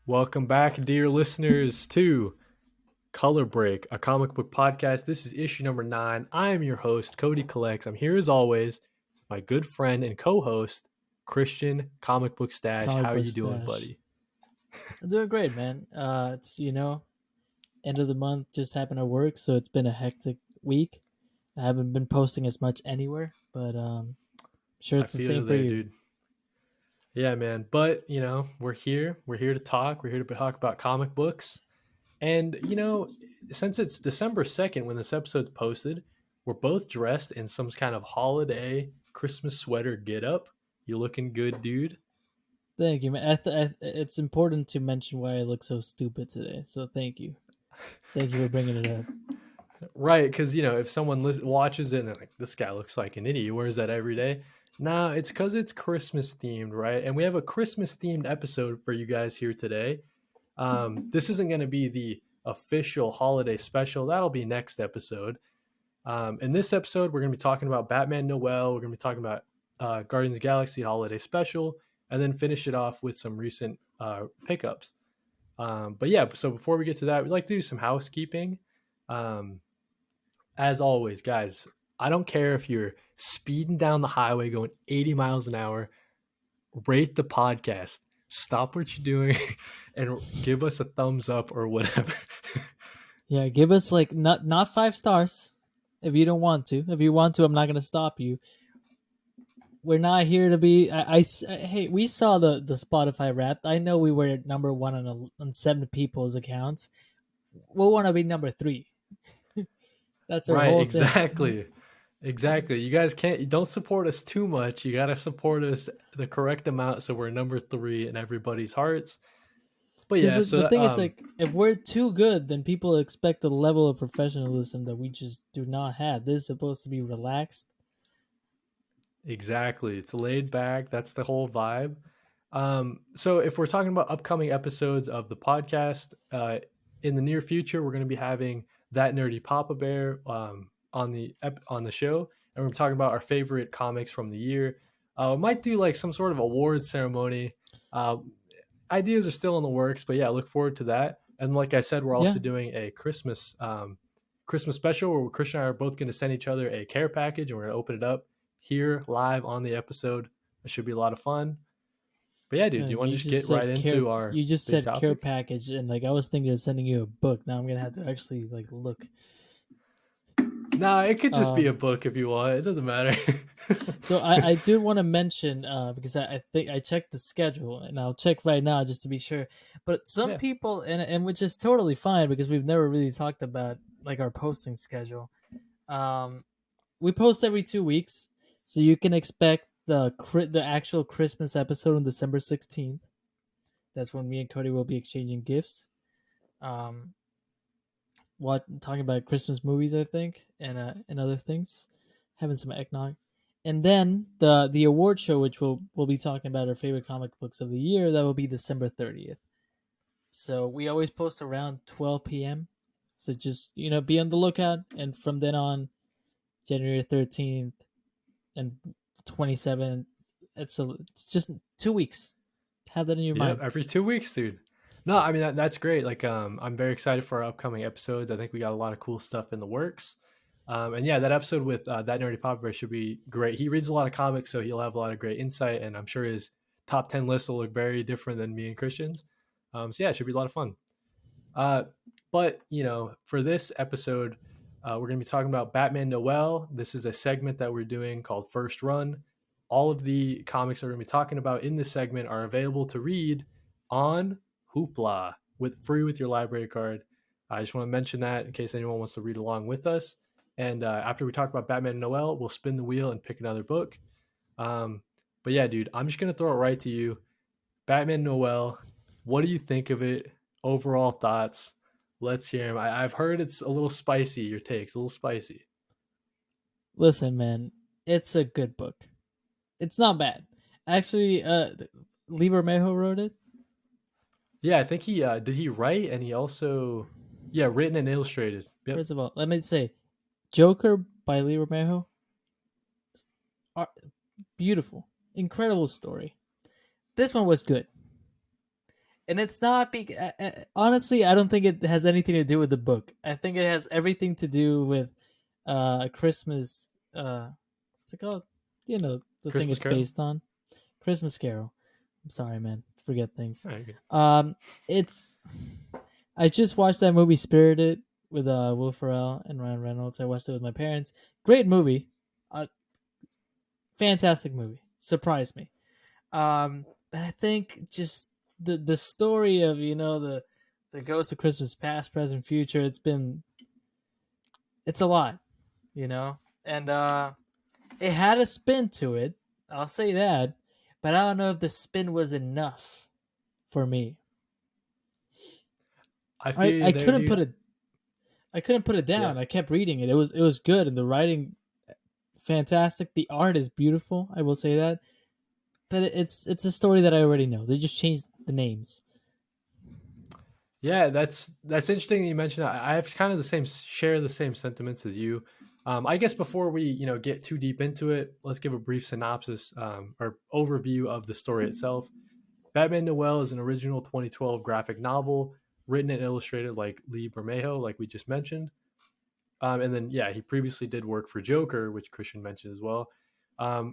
Welcome back, dear listeners, to Color Break, a comic book podcast. This is issue number 9. I am your host, Cody Collects. I'm here as always, my good friend and co-host, Christian Comic Book Stash. Comic How are book you doing, stash. buddy? I'm doing great, man. It's end of the month just happened at work, so it's been a hectic week. I haven't been posting as much anywhere, but sure I it's the feel same you for there, you. dude. Yeah, man. But, we're here. We're here to talk. We're here to talk about comic books. And, since it's December 2nd when this episode's posted, we're both dressed in some kind of holiday Christmas sweater get up. You looking good, dude? Thank you, man. It's important to mention why I look so stupid today. So thank you. Thank you for bringing it up. Right, because if someone watches it and they're like, "This guy looks like an idiot. He wears that every day." No, it's because it's Christmas themed, right? And we have a Christmas themed episode for you guys here today. This isn't going to be the official holiday special. That'll be next episode. In this episode, we're going to be talking about Batman Noel. We're going to be talking about Guardians of the Galaxy holiday special, and then finish it off with some recent pickups. But yeah, so before we get to that, we'd like to do some housekeeping. Um, as always, guys, I don't care if you're speeding down the highway going 80 miles an hour, rate the podcast. Stop what you're doing and give us a thumbs up or whatever. Yeah, give us like not 5 stars if you don't want to. If you want to, I'm not gonna stop you. We're not here to be. Hey, we saw the Spotify Wrapped. I know we were number one on 7 people's accounts. We want to be number 3. That's our Right, whole thing. exactly. You guys you don't support us too much. You got to support us the correct amount so we're number 3 in everybody's hearts. But yeah, Because the so thing is, like, if we're too good, then people expect a level of professionalism that we just do not have. This is supposed to be relaxed. exactly. It's laid back. That's the whole vibe. So if we're talking about upcoming episodes of the podcast, in the near future, we're going to be having That Nerdy Papa Bear on the show, and we're talking about our favorite comics from the year. We might do like some sort of award ceremony. Uh, Ideas are still in the works, but yeah, look forward to that. And like I said, we're Yeah, also doing a Christmas special where Christian and I are both going to send each other a care package, and we're going to open it up here live on the episode. It should be a lot of fun. But yeah, dude, do you want to just get right into our You just big said care topic? package, and like I was thinking of sending you a book. Now I'm gonna have to actually like look. Nah, it could just be a Um, book if you want. It doesn't matter. so I do want to mention because I think I checked the schedule, and I'll check right now just to be sure. But some Yeah. people, and which is totally fine because we've never really talked about like our posting schedule. Um, we post every 2 weeks, so you can expect the actual Christmas episode on December 16th. That's when me and Cody will be exchanging gifts. Um, talking about Christmas movies, I think, and other things, having some eggnog, and then the award show, which we'll be talking about our favorite comic books of the year. That will be December 30th. So we always post around 12 p.m. So just be on the lookout, and from then on, January 13th and 27th. It's just 2 weeks. Have that in your Yep, mind. every 2 weeks, dude. No, I mean that's great. Like, I'm very excited for our upcoming episodes. I think we got a lot of cool stuff in the works. And yeah, that episode with That Nerdy Papa Bear should be great. He reads a lot of comics, so he'll have a lot of great insight, and I'm sure his top 10 list will look very different than me and Christian's. So yeah, it should be a lot of fun. Uh, but for this episode, we're going to be talking about Batman Noel. This is a segment that we're doing called First Run. All of the comics that we're going to be talking about in this segment are available to read on Hoopla with free with your library card. I just want to mention that in case anyone wants to read along with us. And after we talk about Batman Noel, we'll spin the wheel and pick another book. Um, but yeah, dude, I'm just going to throw it right to you. Batman Noel, what do you think of it? Overall thoughts? Let's hear them. I've heard it's a little spicy, your takes, a little spicy. Listen, man, it's a good book. It's not bad. Actually, Lee Bermejo wrote it. Yeah, I think he did he write and he also yeah written and illustrated. Yep. First of all, let me say, Joker by Lee Bermejo, beautiful, incredible story. This one was good, and it's not. Honestly, I don't think it has anything to do with the book. I think it has everything to do with Christmas. What's it called? You know the thing Christmas it's Carol. based on. Christmas Carol. I'm sorry, man. Forget things. Oh, okay. It's. I just watched that movie Spirited with Will Ferrell and Ryan Reynolds. I watched it with my parents. Great movie. Uh, Fantastic movie. Surprised me. But I think just the story of the ghost of Christmas past, present, future. It's a lot, you know, and it had a spin to it. I'll say that, but I don't know if the spin was enough for me. I I feel you I there, couldn't put dude. it I couldn't put it Yeah. down. I kept reading it. It was good, and the writing fantastic. The art is beautiful. I will say that, but it's a story that I already know. They just changed the names. Yeah, that's interesting that you mentioned that. I have kind of the same share the same sentiments as you. I guess before we get too deep into it, let's give a brief synopsis or overview of the story itself. Batman Noel is an original 2012 graphic novel written and illustrated like Lee Bermejo, like we just mentioned. And then, yeah, he previously did work for Joker, which Christian mentioned as well.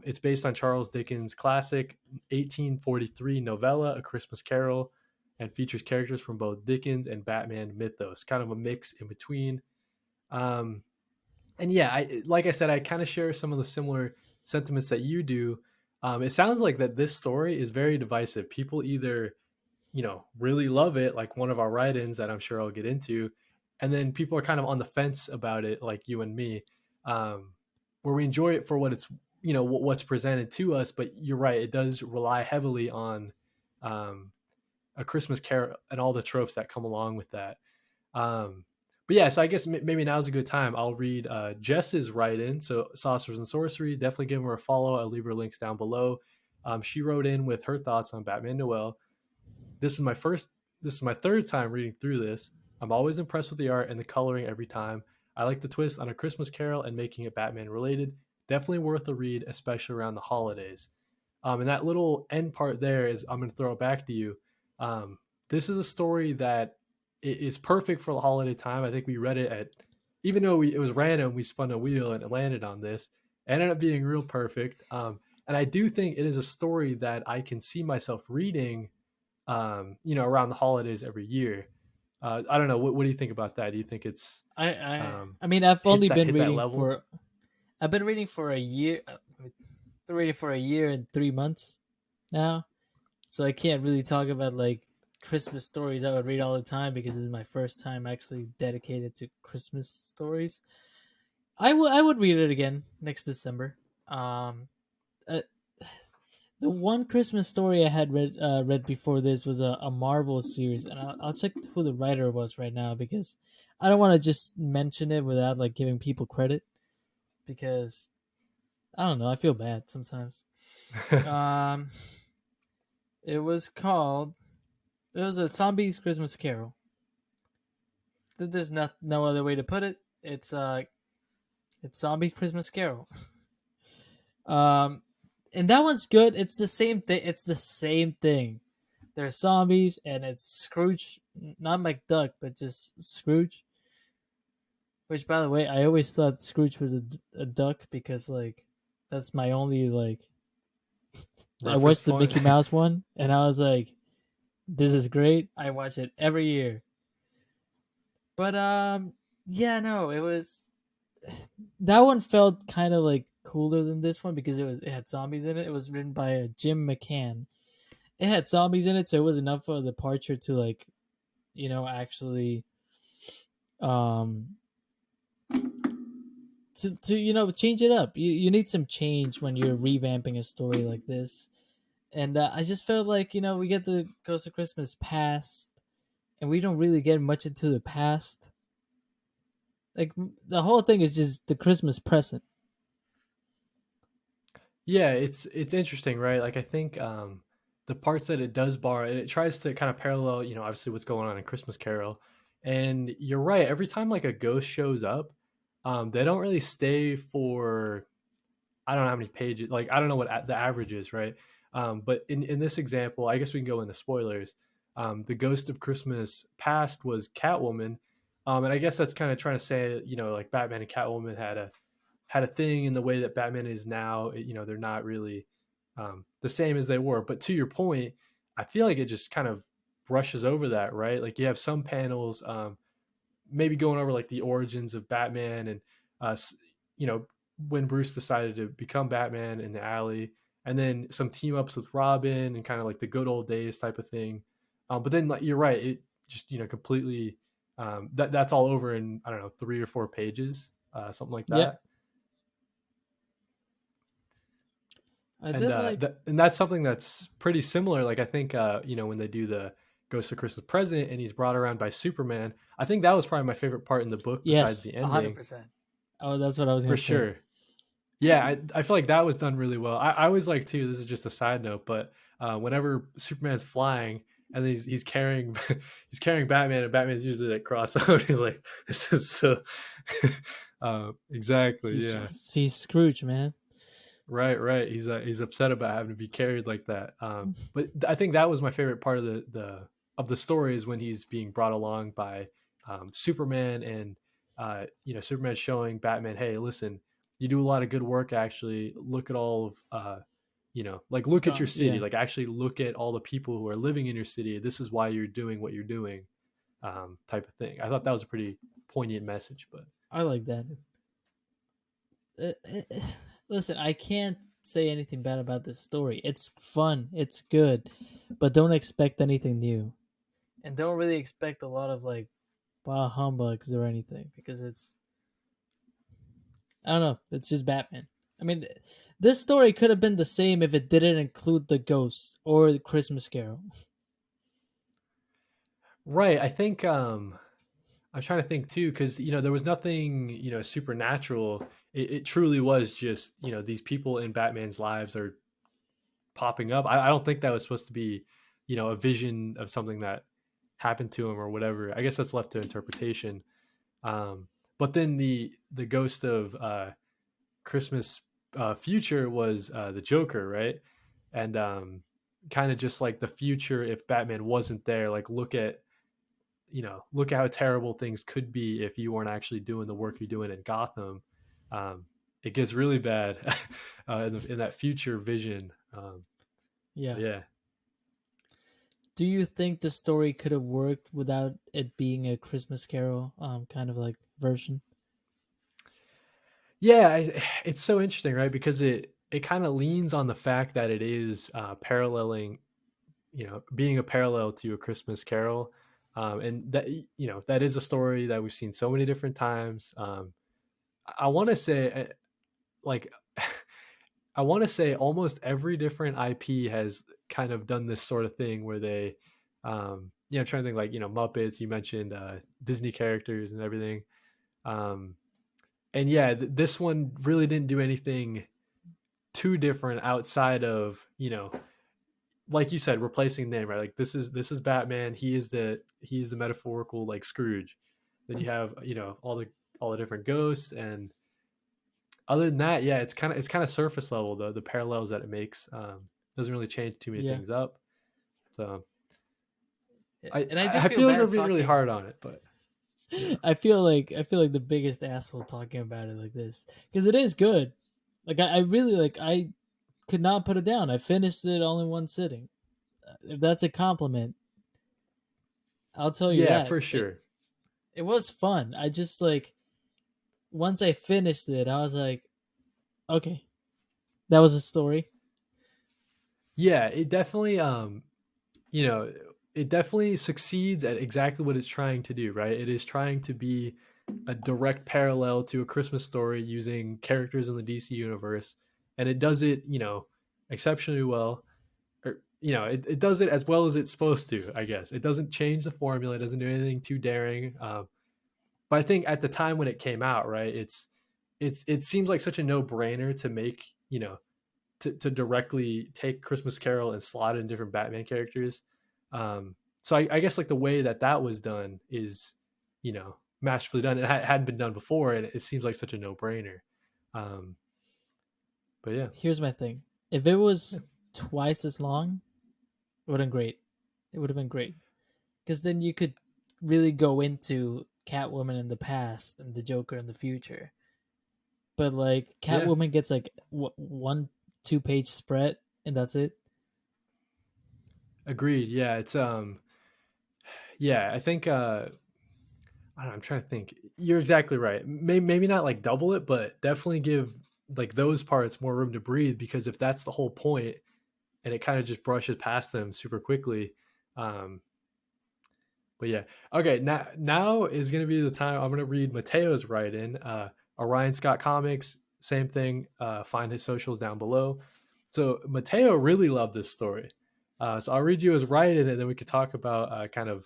It's based on Charles Dickens' classic 1843 novella, A Christmas Carol, and features characters from both Dickens and Batman mythos, kind of a mix in between. Um, and yeah, like I said, I kind of share some of the similar sentiments that you do. It sounds like that this story is very divisive. People either really love it, like one of our write-ins that I'm sure I'll get into, and then people are kind of on the fence about it, like you and me, um, where we enjoy it for what it's what's presented to us. But you're right, it does rely heavily on um, a Christmas Carol and all the tropes that come along with that. Um, but yeah, so I guess maybe now's a good time. I'll read Jess's write-in. So Saucers and Sorcery, definitely give her a follow. I'll leave her links down below. She wrote in with her thoughts on Batman Noel. This is my first this is my third time reading through this. I'm always impressed with the art and the coloring every time. I like the twist on A Christmas Carol and making it Batman related. Definitely worth a read, especially around the holidays. And that little end part there is I'm going to throw it back to you. Um, this is a story that is perfect for the holiday time. I think we read it at, even though it was random, we spun a wheel and it landed on this. It ended up being real perfect. And I do think it is a story that I can see myself reading around the holidays every year. I don't know. What do you think about that? Do you think it's I I um, I mean, I've only been hit that reading level? for I've been reading for a year. Been reading for a year and 3 months now, so I can't really talk about like Christmas stories I would read all the time because this is my first time actually dedicated to Christmas stories. I would read it again next December. Um, uh, the one Christmas story I had read before this was a Marvel series, and I'll check who the writer was right now because I don't want to just mention it without like giving people credit because I don't know. I feel bad sometimes. Um, it was called. It was a Zombies Christmas Carol. There's no other way to put it. It's Zombie Christmas Carol. Um, and that one's good. It's the same thing. It's the same thing. There's zombies, and it's Scrooge, not McDuck, but just Scrooge. Which, by the way, I always thought Scrooge was a duck because like that's my only like. I Reference watched the point. Mickey Mouse one, and I was like, "This is great." I watch it every year. But yeah, no, it was that one felt kind of like cooler than this one because it had zombies in it. It was written by Jim McCann. It had zombies in it, so it was enough of a departure to like actually um to change it up. You need some change when you're revamping a story like this. And I just felt like we get the Ghost of Christmas past, and we don't really get much into the past. Like the whole thing is just the Christmas present. Yeah, it's interesting, right? Like I think the parts that it does borrow, and it tries to kind of parallel, obviously what's going on in Christmas Carol. And you're right. Every time like a ghost shows up, they don't really stay for, I don't know how many pages. Like I don't know what the average is, right? But in this example, I guess we can go into spoilers. The Ghost of Christmas Past was Catwoman, and I guess that's kind of trying to say, like Batman and Catwoman had a thing in the way that Batman is now. They're not really the same as they were. But to your point, I feel like it just kind of brushes over that, right? Like you have some panels, maybe going over like the origins of Batman and uh, you know when Bruce decided to become Batman in the alley, and then some team ups with Robin and kind of like the good old days type of thing. But then like you're right, it just completely that's all over in I don't know 3 or 4 pages, something like Yeah, that. I And did like. and that's something that's pretty similar. Like I think when they do the Ghost of Christmas Present and he's brought around by Superman, I think that was probably my favorite part in the book besides Yes, the a hundred ending percent. Oh, that's what I was for gonna say. sure. Yeah, I feel like that was done really well. I always like too. This is just a side note, but whenever Superman's flying and he's carrying he's carrying Batman, and Batman's usually like cross out. He's like, this is so exactly, yeah. He's Scrooge, man. Right, right. He's upset about having to be carried like that. But I think that was my favorite part of the story is when he's being brought along by Superman, and Superman showing Batman, hey, listen, you do a lot of good work. Actually, look at all of like look at your city. Yeah, Like actually look at all the people who are living in your city. This is why you're doing what you're doing, type of thing. I thought that was a pretty poignant message. But I like that. Uh, uh, Listen, I can't say anything bad about this story. It's fun, it's good, but don't expect anything new, and don't really expect a lot of like bah humbugs or anything because it's I don't know. It's just Batman. I mean, this story could have been the same if it didn't include the ghost or the Christmas Carol. right, I think I'm trying to think too, because there was nothing supernatural. It truly was just these people in Batman's lives are popping up. I don't think that was supposed to be a vision of something that happened to him or whatever. I guess that's left to interpretation. But then the ghost of Christmas future was the Joker, right? And kind of just like the future if Batman wasn't there. Like look at how terrible things could be if you weren't actually doing the work you're doing in Gotham. Um, it gets really bad in that future vision. Yeah. Yeah, Do you think the story could have worked without it being a Christmas Carol kind of like version? yeah, it's so interesting, right? Because it kind of leans on the fact that it is paralleling, being a parallel to A Christmas Carol, and that that is a story that we've seen so many different times. I want to say like I want to say almost every different IP has kind of done this sort of thing where they, I'm trying to think like Muppets. You mentioned Disney characters and everything, um, and yeah, this one really didn't do anything too different outside of like you said, replacing the name, right? Like this is Batman. He is the metaphorical like Scrooge. Then you have all the different ghosts, and other than that, yeah, it's kind of surface level though. The parallels that it makes doesn't really change too many Yeah. things up. So I And I do I feel feel like we're bad being really talking. hard on it, but yeah, I feel like the biggest asshole talking about it like this because it is good. Like I really like I could not put it down. I finished it all in one sitting. If that's a compliment, I'll tell you yeah, that. for It sure. it was fun. I just like once I finished it, I was like, okay, that was a story. Yeah, it definitely you know, it definitely succeeds at exactly what it's trying to do, right? It is trying to be a direct parallel to A Christmas Story using characters in the DC universe, and it does it, exceptionally well. Or, it does it as well as it's supposed to, I guess. It doesn't change the formula, it doesn't do anything too daring. But I think at the time when it came out, right, it seems like such a no brainer to make, to directly take Christmas Carol and slot in different Batman characters. So I guess like the way that that was done is, masterfully done. It hadn't been done before, and it seems like such a no brainer. Um, but yeah, Here's my thing: if it was yeah, twice as long, it would have been great. It would have been great because then you could really go into Catwoman in the past and the Joker in the future. But like yeah, Catwoman gets like one 2 page spread and that's it. agreed. Yeah, yeah. I think I don't know, I'm trying to think. You're exactly right. Maybe not like double it, but definitely give like those parts more room to breathe, because if that's the whole point and it kind of just brushes past them super quickly. Um, but yeah, okay. Now is gonna be the time I'm gonna read Mateo's write in. Orion Scott Comics, same thing. Find his socials down below. So Mateo really loved this story. So I'll read you his write in, and then we could talk about kind of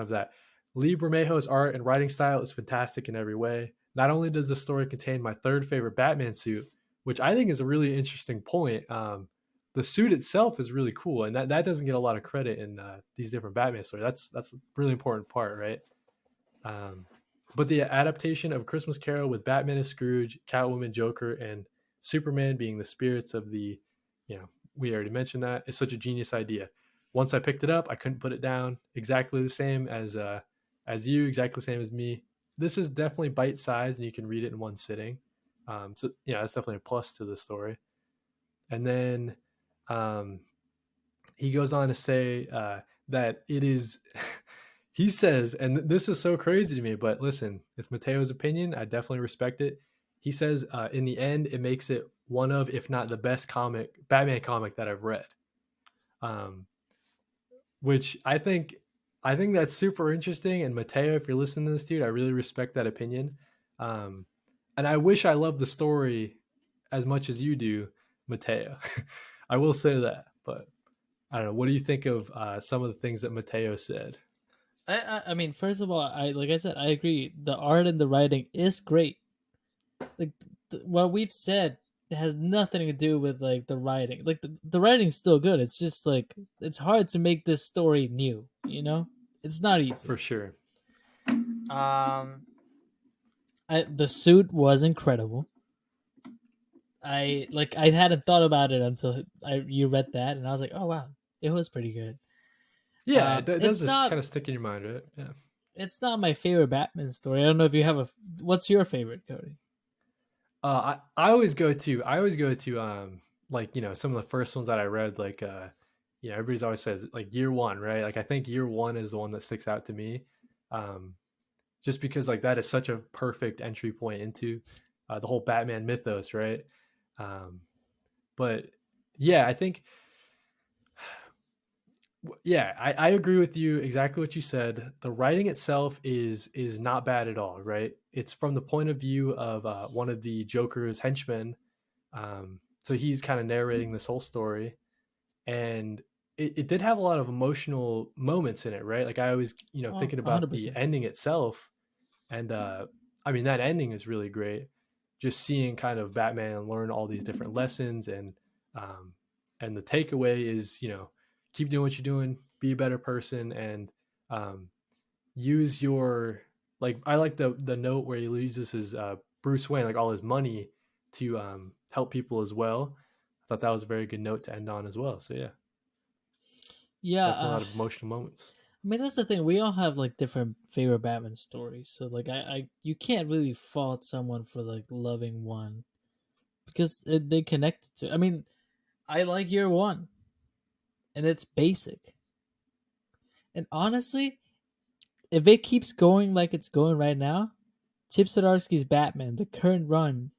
that. Lee Bermejo's art and writing style is fantastic in every way. Not only does the story contain my third favorite Batman suit, which I think is a really interesting point. The suit itself is really cool, and that doesn't get a lot of credit in these different Batman stories. That's a really important part, right? Um, but the adaptation of Christmas Carol with Batman as Scrooge, Catwoman, Joker, and Superman being the spirits of the, we already mentioned that, is such a genius idea. Once I picked it up, I couldn't put it down. Exactly the same as you, exactly the same as me. This is definitely bite sized, and you can read it in one sitting. So yeah, that's definitely a plus to the story. And then um, he goes on to say that it is he says, and this is so crazy to me, but listen, it's Mateo's opinion. I definitely respect it. He says, in the end, it makes it one of, if not the best Batman comic that I've read. Um, which I think that's super interesting. And Mateo, if you're listening to this, dude, I really respect that opinion. Um, and I wish I loved the story as much as you do, Mateo. I will say that, but I don't know. What do you think of some of the things that Mateo said? I mean, first of all, I like I said, I agree. The art and the writing is great. Like what we've said has nothing to do with like the writing. Like the writing's still good. It's just like it's hard to make this story new. It's not For easy. sure. Um, the suit was incredible. I hadn't thought about it until you read that, and I was like, oh wow, it was pretty good. Yeah, it does It's just not kind of stick in your mind, right? Yeah. it's not my favorite Batman story. I don't know if you have a. What's your favorite, Cody? I always go to like some of the first ones that I read, like everybody's always says like year one, right? Like I think year one is the one that sticks out to me. Um, just because like that is such a perfect entry point into the whole Batman mythos, right? Um, but yeah, I think yeah, I agree with you exactly what you said. The writing itself is not bad at all, right? It's from the point of view of one of the Joker's henchmen. So he's kind of narrating this whole story, and it did have a lot of emotional moments in it, right? Like I always, Oh, thinking about the 100%. ending itself, and I mean that ending is really great. Just seeing kind of Batman learn all these different lessons, um, and the takeaway is keep doing what you're doing, be a better person, and um, use your like. I like the note where he uses his Bruce Wayne, like all his money, to help people as well. I thought that was a very good note to end on as well. So yeah, Yeah, definitely a lot of emotional moments. I mean that's the thing. We all have like different favorite Batman stories, so like you can't really fault someone for like loving one because they connected to. I mean, I like Year One, and it's basic. And honestly, if it keeps going like it's going right now, Chip Zdarsky's Batman, the current run,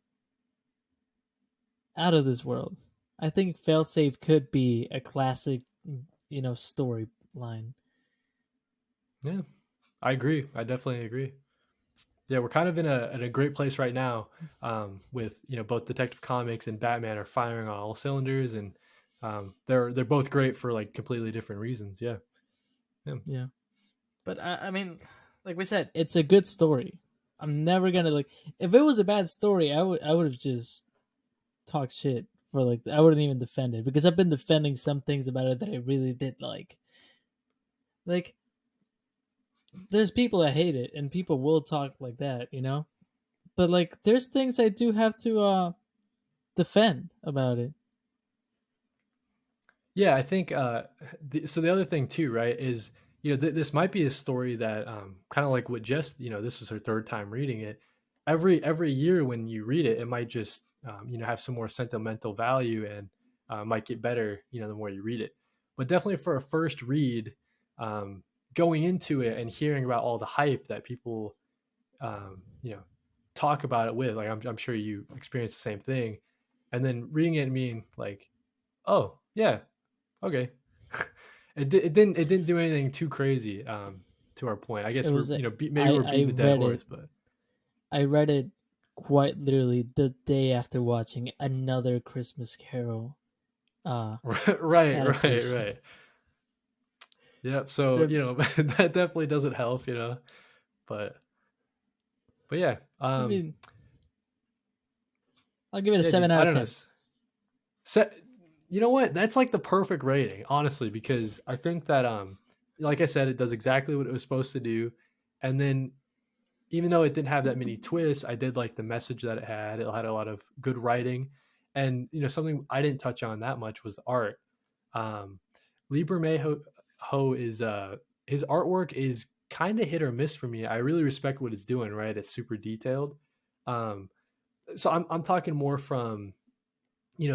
out of this world. I think Failsafe could be a classic, storyline. Yeah, I agree. I definitely agree. Yeah, we're kind of in a great place right now, with both Detective Comics and Batman are firing on all cylinders, and they're both great for like completely different reasons. Yeah, yeah, Yeah. But I mean, like we said, it's a good story. I'm never gonna like if it was a bad story, I would have just talked shit for like I wouldn't even defend it because I've been defending some things about it that I really did like. Like there's people that hate it and people will talk like that, you know? But like there's things I do have to defend about it. Yeah, I think so. The other thing too, right, is this might be a story that kind of like what just this was her third time reading it. Every year when you read it, it might just have some more sentimental value and might get better the more you read it. But definitely for a first read, um, going into it and hearing about all the hype that people um, you know talk about it with, like I'm sure you experience the same thing, and then reading it and being like, oh yeah, okay. It didn't do anything too crazy to our point. I It guess we're was maybe we're I beating a dead read it. horse, but I read it quite literally the day after watching another Christmas Carol uh right, right, adaptation. right. Yep. So So that definitely doesn't help, but yeah, I mean, I'll give it a yeah, dude. 7 out I of don't know. 10. So, you know what? That's like the perfect rating, honestly, because I think that like I said, it does exactly what it was supposed to do, and then even though it didn't have that many twists, I did like the message that it had. It had a lot of good writing, and something I didn't touch on that much was the art. Um, Ho is his artwork is kind of hit or miss for me. I really respect what it's doing. Right, it's super detailed. Um, so I'm talking more from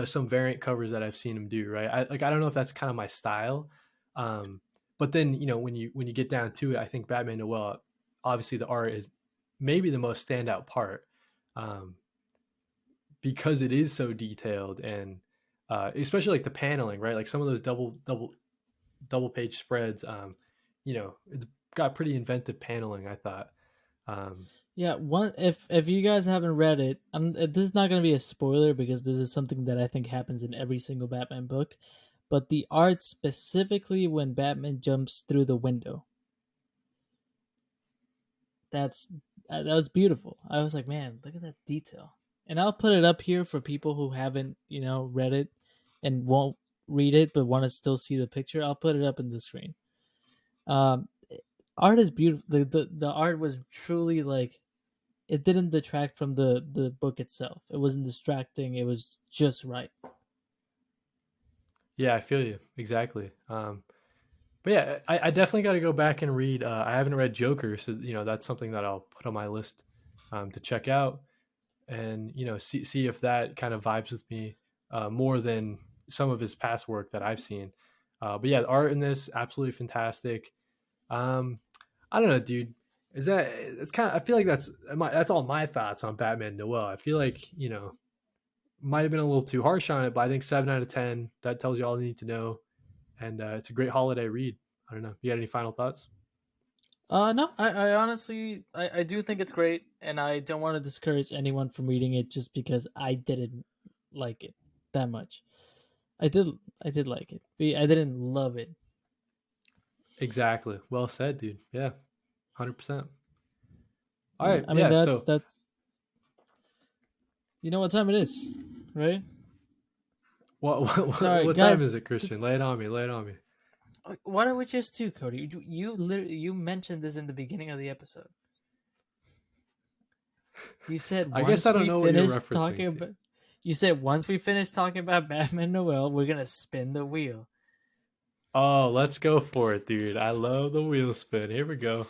some variant covers that I've seen him do. Right, I don't know if that's kind of my style. Um, but then when you get down to it, I think Batman Noel, obviously the art is maybe the most standout part, um, because it is so detailed and especially like the paneling, right? Like some of those double page spreads, it's got pretty inventive paneling. I thought. Um, Yeah, one if you guys haven't read it, this is not going to be a spoiler because this is something that I think happens in every single Batman book, but the art specifically when Batman jumps through the window. That's that was beautiful. I was like, man, look at that detail. And I'll put it up here for people who haven't, read it and won't read it but want to still see the picture. I'll put it up in the screen. Um, art is beautiful. The art was truly like it didn't detract from the book itself. It wasn't distracting. It was just right. yeah, I feel you exactly. But yeah, I definitely got to go back and read. I haven't read Joker, so that's something that I'll put on my list to check out, and see if that kind of vibes with me more than some of his past work that I've seen. But yeah, the art in this absolutely fantastic. Um, I don't know, dude. Is that it's kind of I feel like that's all my thoughts on Batman Noel. I feel like might have been a little too harsh on it, but I think 7 out of 10 that tells you all you need to know, and it's a great holiday read. I don't know. You got any final thoughts? No, I honestly, I do think it's great, and I don't want to discourage anyone from reading it just because I didn't like it that much. I did, I did like it. But I didn't love it. Exactly. Well said, dude. Yeah, 100%. All Yeah, right. I mean Yeah. that's So, that's you know what time it is, right? Sorry, what time is guys. it, Christian? Lay it on me. Lay it on me. What are we just do, Cody? You literally you mentioned this in the beginning of the episode. You said I guess once I don't we know what you're finish referencing talking to. about. You said once we finish talking about Batman Noel, we're gonna spin the wheel. Oh, let's go for it, dude. I love the wheel spin. Here we go.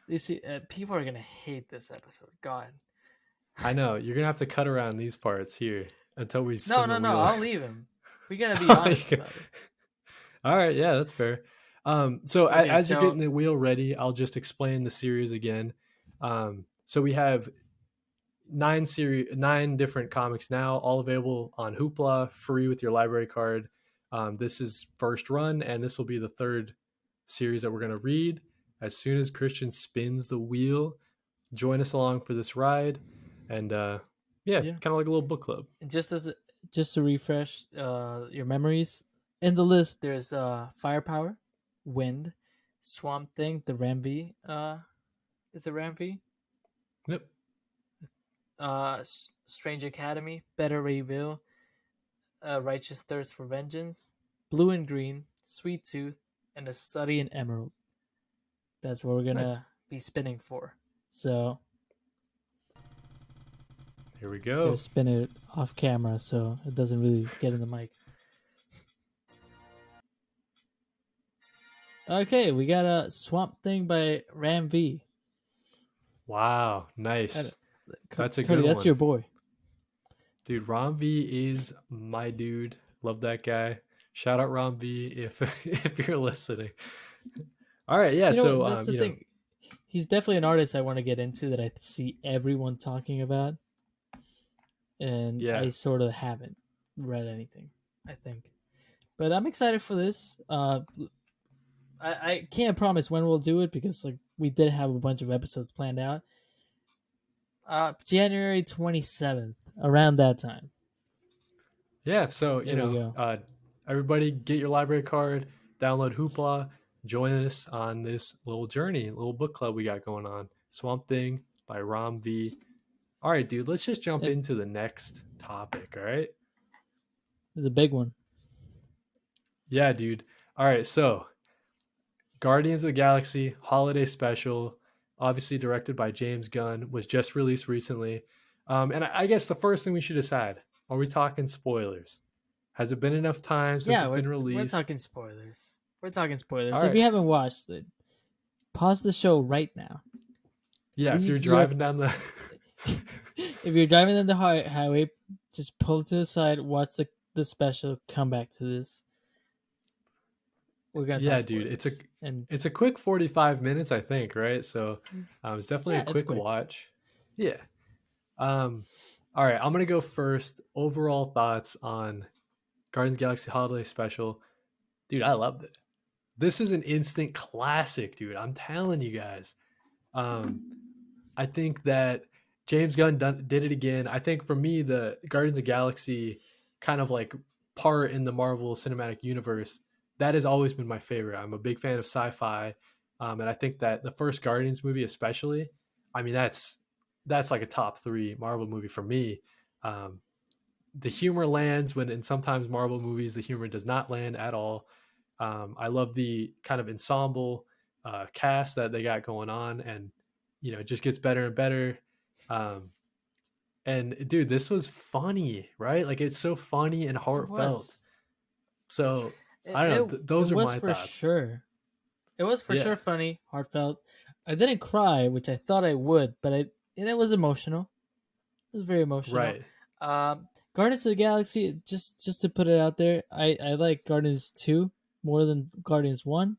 You see, people are gonna hate this episode. God, I know you're gonna have to cut around these parts here until we no, spin the no, no. wheel. I'll leave him. We gotta be honest about it. All right, yeah, that's fair. So Okay, as you're so getting the wheel ready, I'll just explain the series again. So we have 9 different comics now, all available on Hoopla, free with your library card. This is first run, and this will be the third series that we're gonna read. As soon as Christian spins the wheel, join us along for this ride, and yeah, yeah, kind of like a little book club. and just to refresh your memories, in the list there's firepower, wind, swamp thing, the Ramvi. Is it Ramvi? Yep. Strange Academy, Better Rayville, A Righteous Thirst for Vengeance, Blue and Green, Sweet Tooth, and A Study in Emerald. That's what we're Nice. gonna be spinning for. So Here we gotta go. spin it off camera so it doesn't really get in the mic. Okay, we got a Swamp Thing by Ram V. Wow, nice. That's a Cody, good that's one. your boy. Dude, Rom V is my dude. Love that guy. Shout out Rom V if if you're listening. All right, yeah. You know So what? That's the thing. He's definitely an artist I want to get into that I see everyone talking about, and yeah, I sort of haven't read anything. I think, but I'm excited for this. I can't promise when we'll do it because like we did have a bunch of episodes planned out. January 27th, around that time. yeah. So There we go. everybody get your library card, download Hoopla, join us on this little journey, little book club we got going on. Swamp Thing by Rom V. All right, dude. Let's just jump It, into the next topic. All right. it's a big one. Yeah, dude. All right. So Guardians of the Galaxy Holiday Special, obviously directed by James Gunn, was just released recently. And I guess the first thing we should decide, are we talking spoilers? Has it been enough time since Yeah, it's been we're released? talking spoilers. We're talking spoilers. All If you right. haven't watched it, pause the show right now. Yeah, if you're Leave your driving down the if you're driving on the highway, just pull to the side, watch the special, come back to this. We're gonna talk Yeah, dude, spoilers, and it's a quick 45 minutes, I think, right? So it's definitely a yeah, it's quick quick. watch. Yeah. Um, all right, I'm gonna go first. Overall thoughts on Guardians of the Galaxy Holiday Special. Dude, I loved it. This is an instant classic, dude. I'm telling you guys. Um, I think that James Gunn did it again. I think for me, the Guardians of the Galaxy kind of like part in the Marvel Cinematic Universe, that has always been my favorite. I'm a big fan of sci-fi, and I think that the first Guardians movie, especially, I mean that's like a top three Marvel movie for me. Um, the humor lands when in sometimes Marvel movies the humor does not land at all. I love the kind of ensemble cast that they got going on, and it just gets better and better. Um, and dude, this was funny, right? Like it's so funny and It heartfelt. was. So It, I don't it know. it Those are was my for thoughts. sure. It was for Yeah, sure funny, heartfelt. I didn't cry, which I thought I would, but and it was emotional. It was very emotional. right. Um, Guardians of the Galaxy, just to put it out there, I like Guardians 2 more than Guardians 1.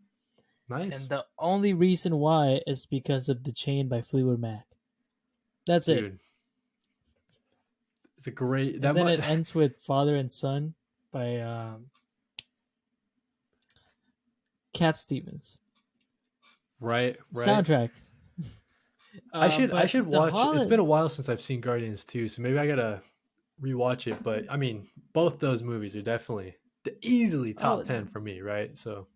And Nice, the only reason why is because of The Chain by Fleetwood Mac. That's it. dude. It's a great And that then might it ends with Father and Son by Cat Stevens. right. Soundtrack. I But should the watch. It's been holiday. a while since I've seen Guardians 2, so maybe I gotta rewatch it. But I mean, both those movies are definitely easily top Oh, 10 for me, right? So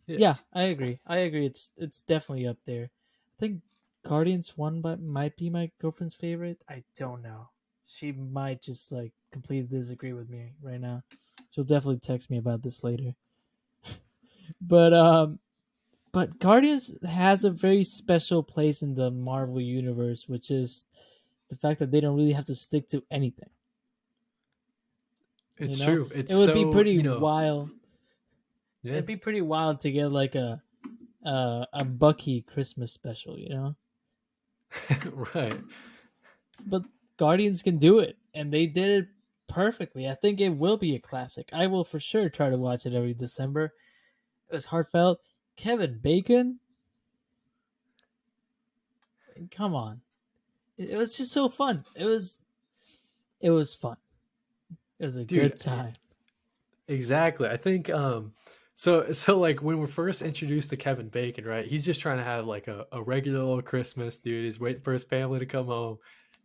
yeah, yeah, I agree. I agree. It's definitely up there. I think Guardians 1 might be my girlfriend's favorite. I don't know. She might just like completely disagree with me right now. She'll definitely text me about this later. But Guardians has a very special place in the Marvel universe, which is the fact that they don't really have to stick to anything. You it's know, true. It's it would be so pretty wild. yeah, It'd be pretty wild to get like a Bucky Christmas special, you know. right. But Guardians can do it, and they did it perfectly. I think it will be a classic. I will for sure try to watch it every December. It was heartfelt. Kevin Bacon, come on, it was just so fun. It was fun. It was a good Dude, time. exactly. I think so like when we're first introduced to Kevin Bacon, right? He's just trying to have like a regular old Christmas, dude. He's waiting for his family to come home.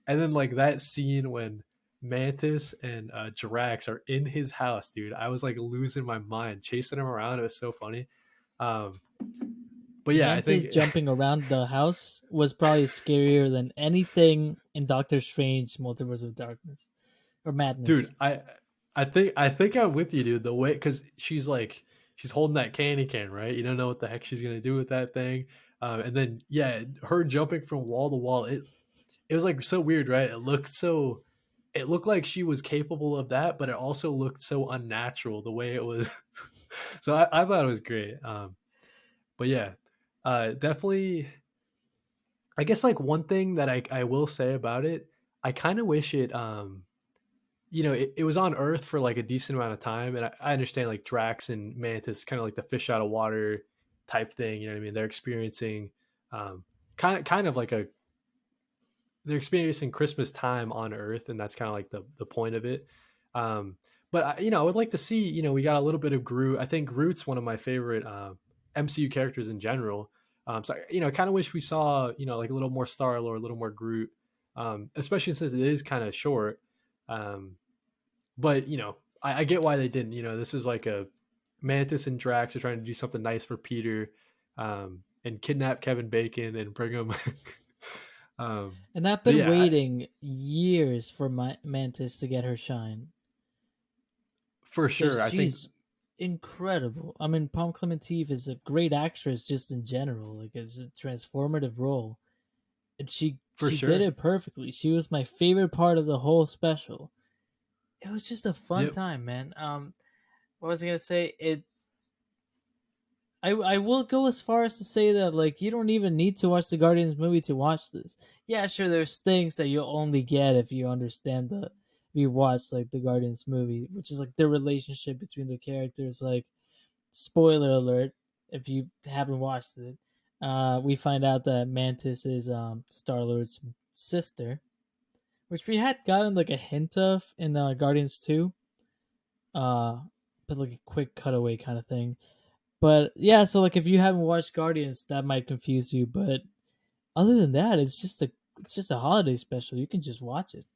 And then like that scene when Mantis and Drax are in his house, dude. I was like losing my mind, chasing him around. It was so funny. Um, but yeah, I Mantis think, jumping around the house was probably scarier than anything in Doctor Strange Multiverse of Darkness or dude, Madness. I think I'm with you, dude. The way because she's like she's holding that candy can, right? You don't know what the heck she's gonna do with that thing. And then yeah, her jumping from wall to wall, it was like so weird, right? It looked like she was capable of that, but it also looked so unnatural the way it was. So I thought it was great. But yeah, definitely. I guess like one thing that I will say about it, I kind of wish it it was on Earth for like a decent amount of time, and I understand like Drax and Mantis, kind of like the fish out of water type thing. You know what I mean? Um, kind of like a they're experiencing Christmas time on Earth, and that's kind of like the point of it. Um, but I would like to see. We got a little bit of Groot. I think Groot's one of my favorite MCU characters in general. So I kind of wish we saw like a little more Star Lord, a little more Groot, especially since it is kind of short. Um, but I get why they didn't. This is like a Mantis and Drax are trying to do something nice for Peter, and kidnap Kevin Bacon and bring him. um, And I've so been yeah, waiting years for my Mantis to get her shine for because sure. I think she's incredible. I mean, Palm Clemente is a great actress just in general. Like it's a transformative role, and for she did sure. it perfectly. She was my favorite part of the whole special. It was just a fun Yep, time, man. What was I gonna say? I will go as far as to say that like you don't even need to watch the Guardians movie to watch this. Yeah, sure, there's things that you'll only get if you understand if you watch like the Guardians movie, which is like the relationship between the characters. Like spoiler alert, if you haven't watched it, we find out that Mantis is Star Lord's sister, which we had gotten like a hint of in Guardians 2, uh, but like a quick cutaway kind of thing. But yeah, so like if you haven't watched Guardians, that might confuse you. But other than that, it's just a holiday special. You can just watch it.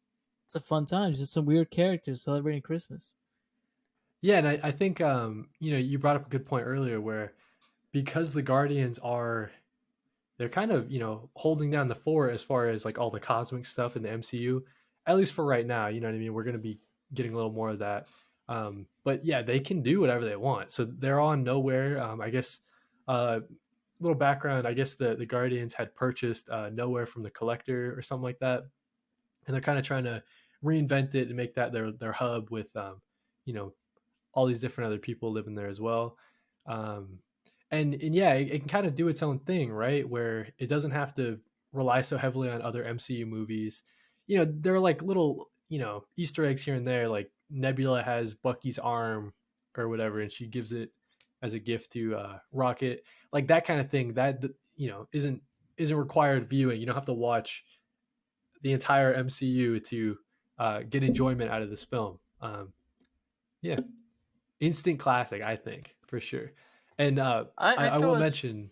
It's a fun time. It's just some weird characters celebrating Christmas. yeah, and I think you brought up a good point earlier where because the Guardians are they're kind of holding down the fort as far as like all the cosmic stuff in the MCU, at least for right now. You know what I mean? We're gonna be getting a little more of that. But yeah, they can do whatever they want. So they're on nowhere. I guess little background. I guess the Guardians had purchased nowhere from the Collector or something like that, and they're kind of trying to reinvent it and make that their hub with you know all these different other people living there as well. Um, and yeah, it can kind of do its own thing, right? Where it doesn't have to rely so heavily on other MCU movies. There are like little Easter eggs here and there. Like Nebula has Bucky's arm or whatever, and she gives it as a gift to Rocket, like that kind of thing. That isn't required viewing. You don't have to watch the entire MCU to get enjoyment out of this film. Yeah, instant classic, I think for sure. And I I go will as mention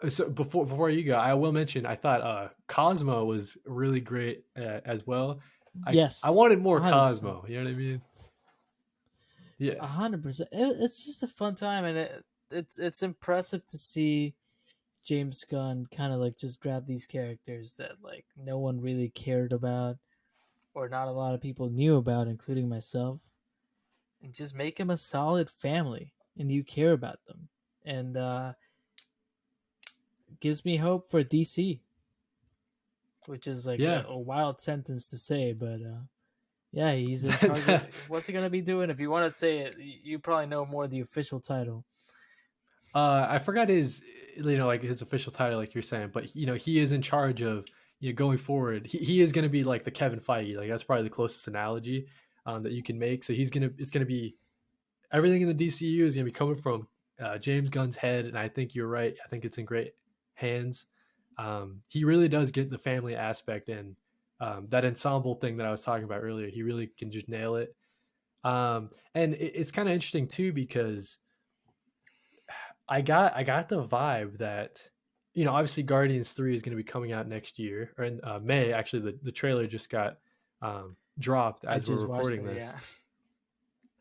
so before you go, I will mention I thought Cosmo was really great as well. I yes, wanted more 100%, Cosmo. You know what I mean? Yeah, 100%. It's just a fun time, and it's impressive to see James Gunn kind of like just grab these characters that like no one really cared about or not a lot of people knew about, including myself, and just make them a solid family and you care about them. And gives me hope for DC, which is like yeah. a wild sentence to say, but yeah, he's in charge of what's he gonna be doing. If you want to say it, you probably know more of the official title. I forgot his like his official title, like you're saying, but he is in charge of going forward. He is going to be like the Kevin Feige. Like that's probably the closest analogy that you can make. So it's gonna be everything in the DCU is going to be coming from James Gunn's head, and I think you're right. I think it's in great hands. He really does get the family aspect and that ensemble thing that I was talking about earlier. He really can just nail it. And it's kind of interesting too because I got the vibe that obviously Guardians 3 is going to be coming out next year or in May. Actually, the trailer just got dropped I as we're just watched recording it. this.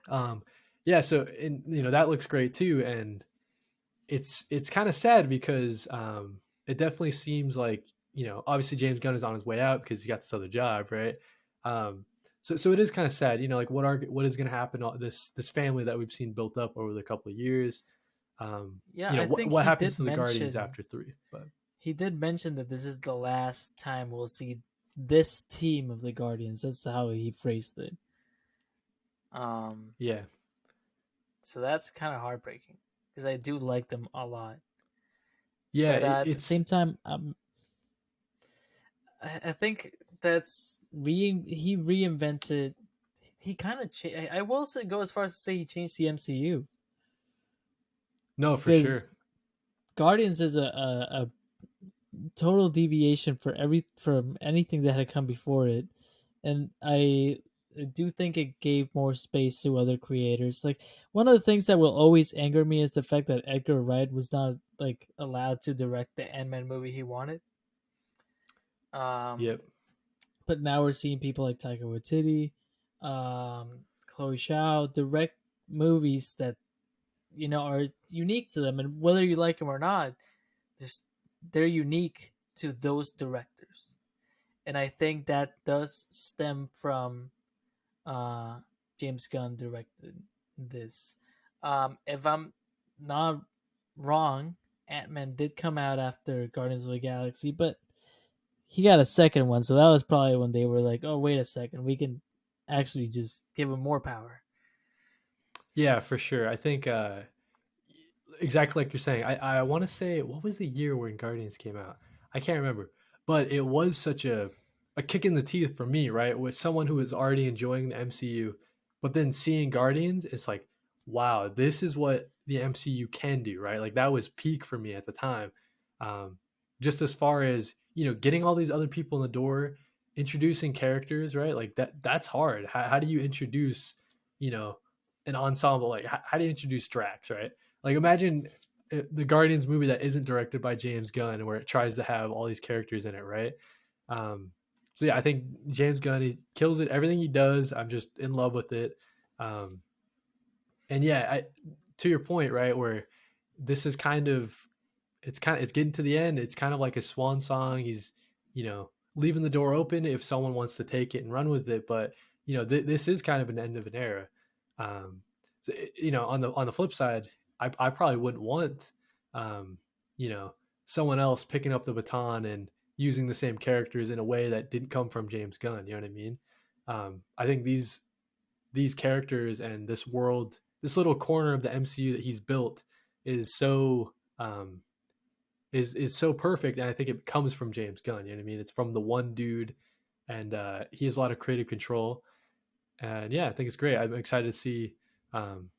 Yeah, Um, yeah, so and that looks great too, and it's kind of sad because it definitely seems like obviously James Gunn is on his way out because he got this other job, right? Um, so it is kind of sad, like what is going to happen, this family that we've seen built up over the couple of years. Yeah, I think What happens to the Guardians after 3, but he did mention that this is the last time we'll see this team of the Guardians. That's how he phrased it. Um, yeah. so that's kind of heartbreaking because I do like them a lot. Yeah, But at the it's same time, I think he reinvented. He kind of I will also go as far as to say he changed the MCU no, for sure. because Guardians is a total deviation from anything that had come before it, and I do think it gave more space to other creators. Like one of the things that will always anger me is the fact that Edgar Wright was not like allowed to direct the Ant-Man movie he wanted. Um, Yep. but now we're seeing people like Taika Waititi, Chloe Zhao direct movies that are unique to them, and whether you like them or not, just they're unique to those directors. And I think that does stem from uh, James Gunn directed this. If I'm not wrong, Ant Man did come out after Guardians of the Galaxy, but he got a second one, so that was probably when they were like, "Oh, wait a second, we can actually just give him more power." Yeah, for sure. I think exactly like you're saying. I want to say, what was the year when Guardians came out? I can't remember, but it was such a kick in the teeth for me, right? With someone who was already enjoying the MCU, but then seeing Guardians, it's like, wow, this is what the MCU can do, right? Like that was peak for me at the time. Um, just as far as getting all these other people in the door, introducing characters, right? Like that's hard. How do you introduce, you know, an ensemble? Like how do you introduce Drax, right? Like imagine the Guardians movie that isn't directed by James Gunn, where it tries to have all these characters in it, right? Um, so yeah, I think James Gunn, he kills it. Everything he does, I'm just in love with it. Um, and yeah, to your point, right, where this is it's getting to the end. It's kind of like a swan song. He's leaving the door open if someone wants to take it and run with it. But this is kind of an end of an era. Um, so, on the flip side, I probably wouldn't want um, you know someone else picking up the baton and using the same characters in a way that didn't come from James Gunn. You know what I mean? I think these characters and this world, this little corner of the MCU that he's built, is so is so perfect, and I think it comes from James Gunn. You know what I mean? It's from the one dude, and he has a lot of creative control. And yeah, I think it's great. I'm um,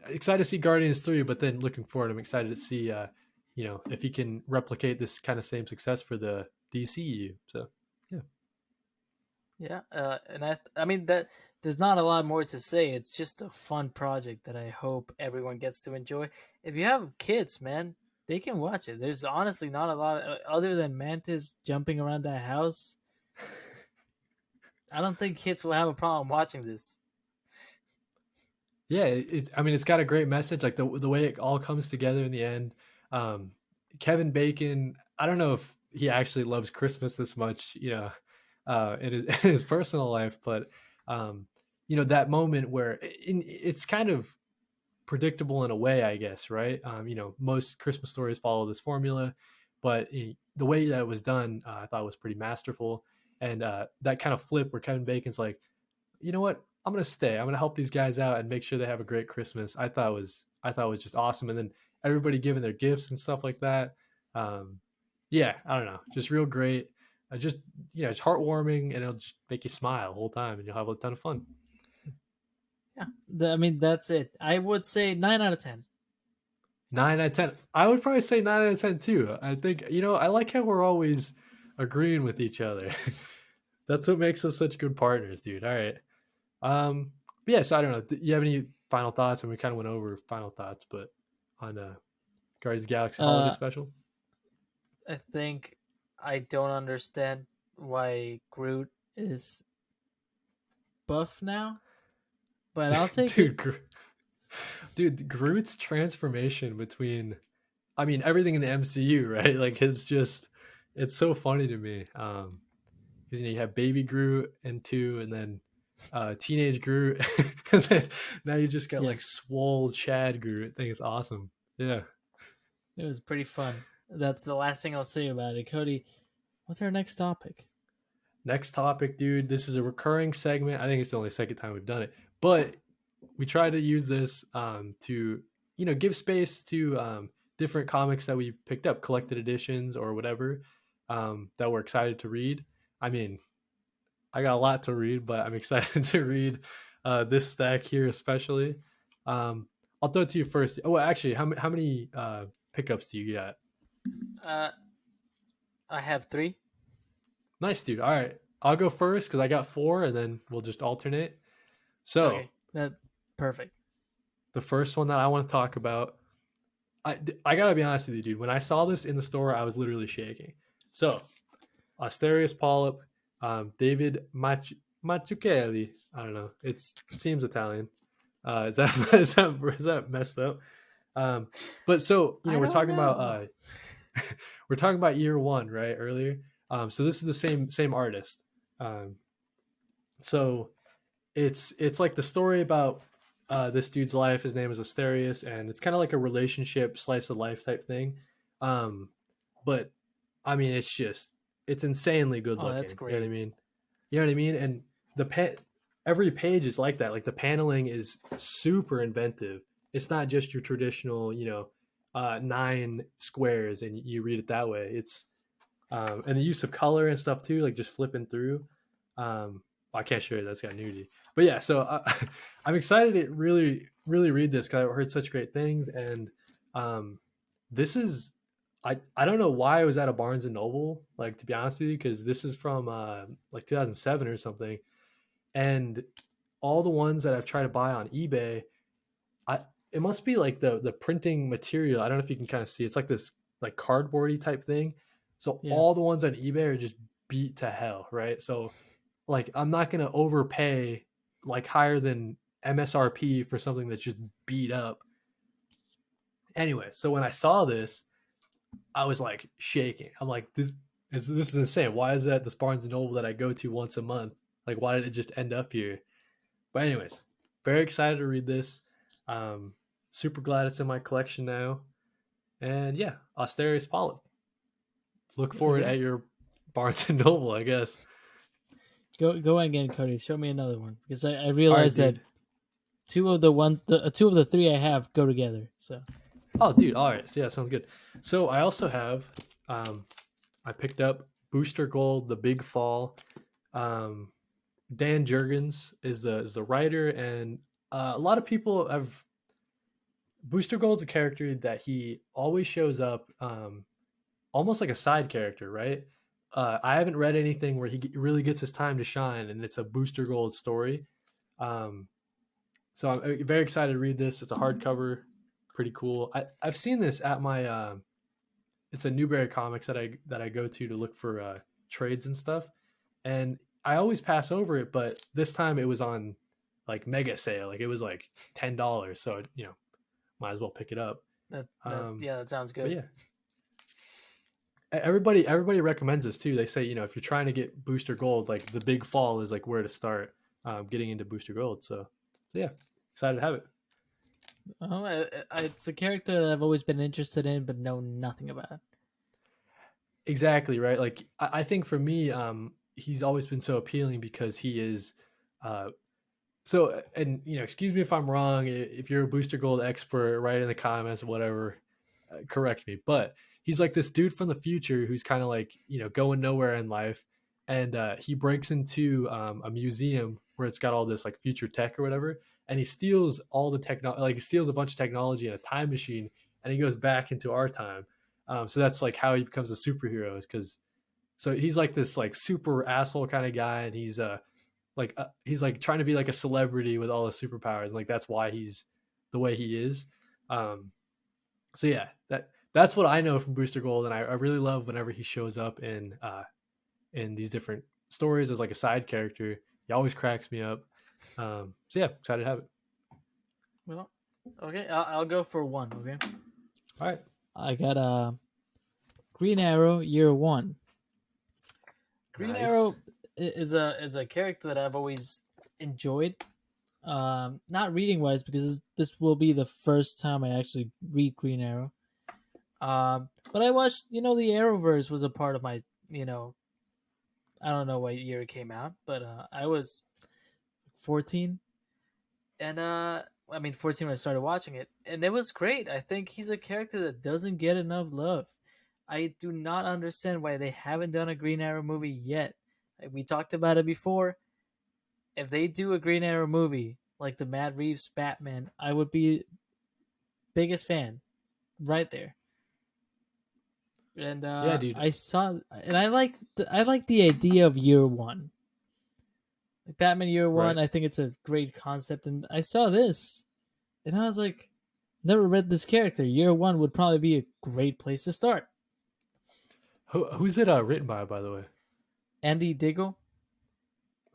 excited to see Guardians 3, but then looking forward, I'm excited to see if he can replicate this kind of same success for the DCU. So yeah. Yeah, and I mean that there's not a lot more to say. It's just a fun project that I hope everyone gets to enjoy. If you have kids, man, they can watch it. There's honestly not a lot other than Mantis jumping around that house. I don't think kids will have a problem watching this. Yeah, I mean, it's got a great message, like the way it all comes together in the end. Um, Kevin Bacon, I don't know if he actually loves Christmas this much, in his personal life, but that moment where it's kind of predictable in a way, I guess, right? Most Christmas stories follow this formula, but the way that it was done, I thought was pretty masterful. And that kind of flip where Kevin Bacon's like, you know what? I'm gonna stay. I'm gonna help these guys out and make sure they have a great Christmas. I thought was just awesome. And then everybody giving their gifts and stuff like that. Um, yeah, I don't know, just real great. Just it's heartwarming and it'll just make you smile the whole time, and you'll have a ton of fun. Yeah, I mean that's it. I would say 9 out of 10. 9 out of 10. I would probably say 9 out of 10 too. I think I like how we're always agreeing with each other. That's what makes us such good partners, dude. All right. But yeah, so I don't know. Do you have any final thoughts? And we kind of went over final thoughts, but on Guardians of the Galaxy Holiday Uh, Special. I think I don't understand why Groot is buff now, but I'll take it. dude, dude, Groot's transformation between, I mean, everything in the MCU, right? Like it's so funny to me. Because you have Baby Groot and two, and then teenage Groot, and then now you just got like Yes, swole Chad Groot. I think it's awesome. Yeah. it was pretty fun. That's the last thing I'll say about it. Cody, what's our next topic? Next topic, dude. This is a recurring segment. I think it's the only second time we've done it, but we try to use this to give space to different comics that we picked up, collected editions or whatever, that we're excited to read. I mean, I got a lot to read, but I'm excited to read this stack here, especially. Um, I'll throw it to you first. Oh, actually, how many pickups do you got? Uh, I have three. Nice, dude. All right, I'll go first because I got four, and then we'll just alternate. So Okay, that perfect. the first one that I want to talk about, I gotta be honest with you, dude. When I saw this in the store, I was literally shaking. So Asterius Polyp, David Mazzucchelli. I don't know. It seems Italian. Is that is that messed up? Um, but so I we're don't talking about know. we're talking about year one, right? Earlier. So this is the same artist. Um, so it's like the story about this dude's life. His name is Asterius, and it's kind of like a relationship slice of life type thing. Um, but I mean, it's insanely good Oh, that's looking. You know what I great. mean? You know what I mean? And every page is like that. Like the paneling is super inventive. It's not just your traditional, nine squares and you read it that way. It's and the use of color and stuff too, like just flipping through. I can't show you that's got nudity, but yeah. So I'm excited to really read this because I've heard such great things, and um, this is I don't know why it was at a Barnes and Noble, like to be honest with you, because this is from like 2007 or something, and all the ones that I've tried to buy on eBay, I it must be like the printing material. I don't know if you can kind of see. It's like this like cardboardy type thing. So Yeah. all the ones on eBay are just beat to hell, right? So like I'm not gonna overpay like higher than MSRP for something that's just beat up. Anyway, so when I saw this, I was like shaking. I'm like, this is insane. Why is that this Barnes and Noble that I go to once a month? Like, why did it just end up here? But anyways, very excited to read this. Um, Super glad it's in my collection now. And yeah, Asterius Polyp. Look for it Okay. at your Barnes and Noble, I guess. Go again, Cody. Show me another one because I All right, realized that dude. two of the three I have go together. So Oh, dude. All right. So yeah, sounds good. So I also have, um, I picked up Booster Gold, The Big Fall. Um, Dan Jurgens is the writer, and a lot of people have Booster Gold's a character that he always shows up, almost like a side character, right? I haven't read anything where he really gets his time to shine, and it's a Booster Gold story. Um, so I'm very excited to read this. It's a hardcover, pretty cool. I've seen this at my it's a Newberry Comics that I go to look for trades and stuff, and I always pass over it. But this time it was on like mega sale, like it was like $10, so might as well pick it up. that yeah, that sounds But good. yeah, everybody recommends this too. They say if you're trying to get Booster Gold, like the Big Fall is like where to start getting into Booster Gold. So yeah, excited to have it. Oh, it's a character that I've always been interested in, but know nothing about. Exactly right. Like I think for me, he's always been so appealing because he is uh, so. And excuse me if I'm wrong. If you're a Booster Gold expert, write in the comments, whatever. Correct me. But he's like this dude from the future who's kind of like going nowhere in life, and he breaks into a museum where it's got all this like future tech or whatever, and he steals all the technology. Like he steals a bunch of technology in a time machine, and he goes back into our time. So that's like how he becomes a superhero, is because so he's like this like super asshole kind of guy, and he's like trying to be like a celebrity with all the superpowers. Like that's why he's the way he is. Um, so yeah, that's what I know from Booster Gold, and I really love whenever he shows up in these different stories as like a side character. He always cracks me up. So yeah, excited to have it. Well, okay, I'll go for one. Okay, All right, I got Green Arrow Year One. Green nice. Arrow is a character that I've always enjoyed. Not reading wise because this will be the first time I actually read Green Arrow. But I watched, the Arrowverse was a part of my, you know, I don't know what year it came out, but I was 14, and I mean 14 when I started watching it, and it was great. I think he's a character that doesn't get enough love. I do not understand why they haven't done a Green Arrow movie yet. We talked about it before. If they do a Green Arrow movie like the Matt Reeves Batman, I would be biggest fan right there. And Yeah, dude. I saw, and I like the idea of year one, like Batman Year One. Right. I think it's a great concept, and I saw this, and I was like, never read this character. Year One would probably be a great place to start. Who's it written by the way? Andy Diggle,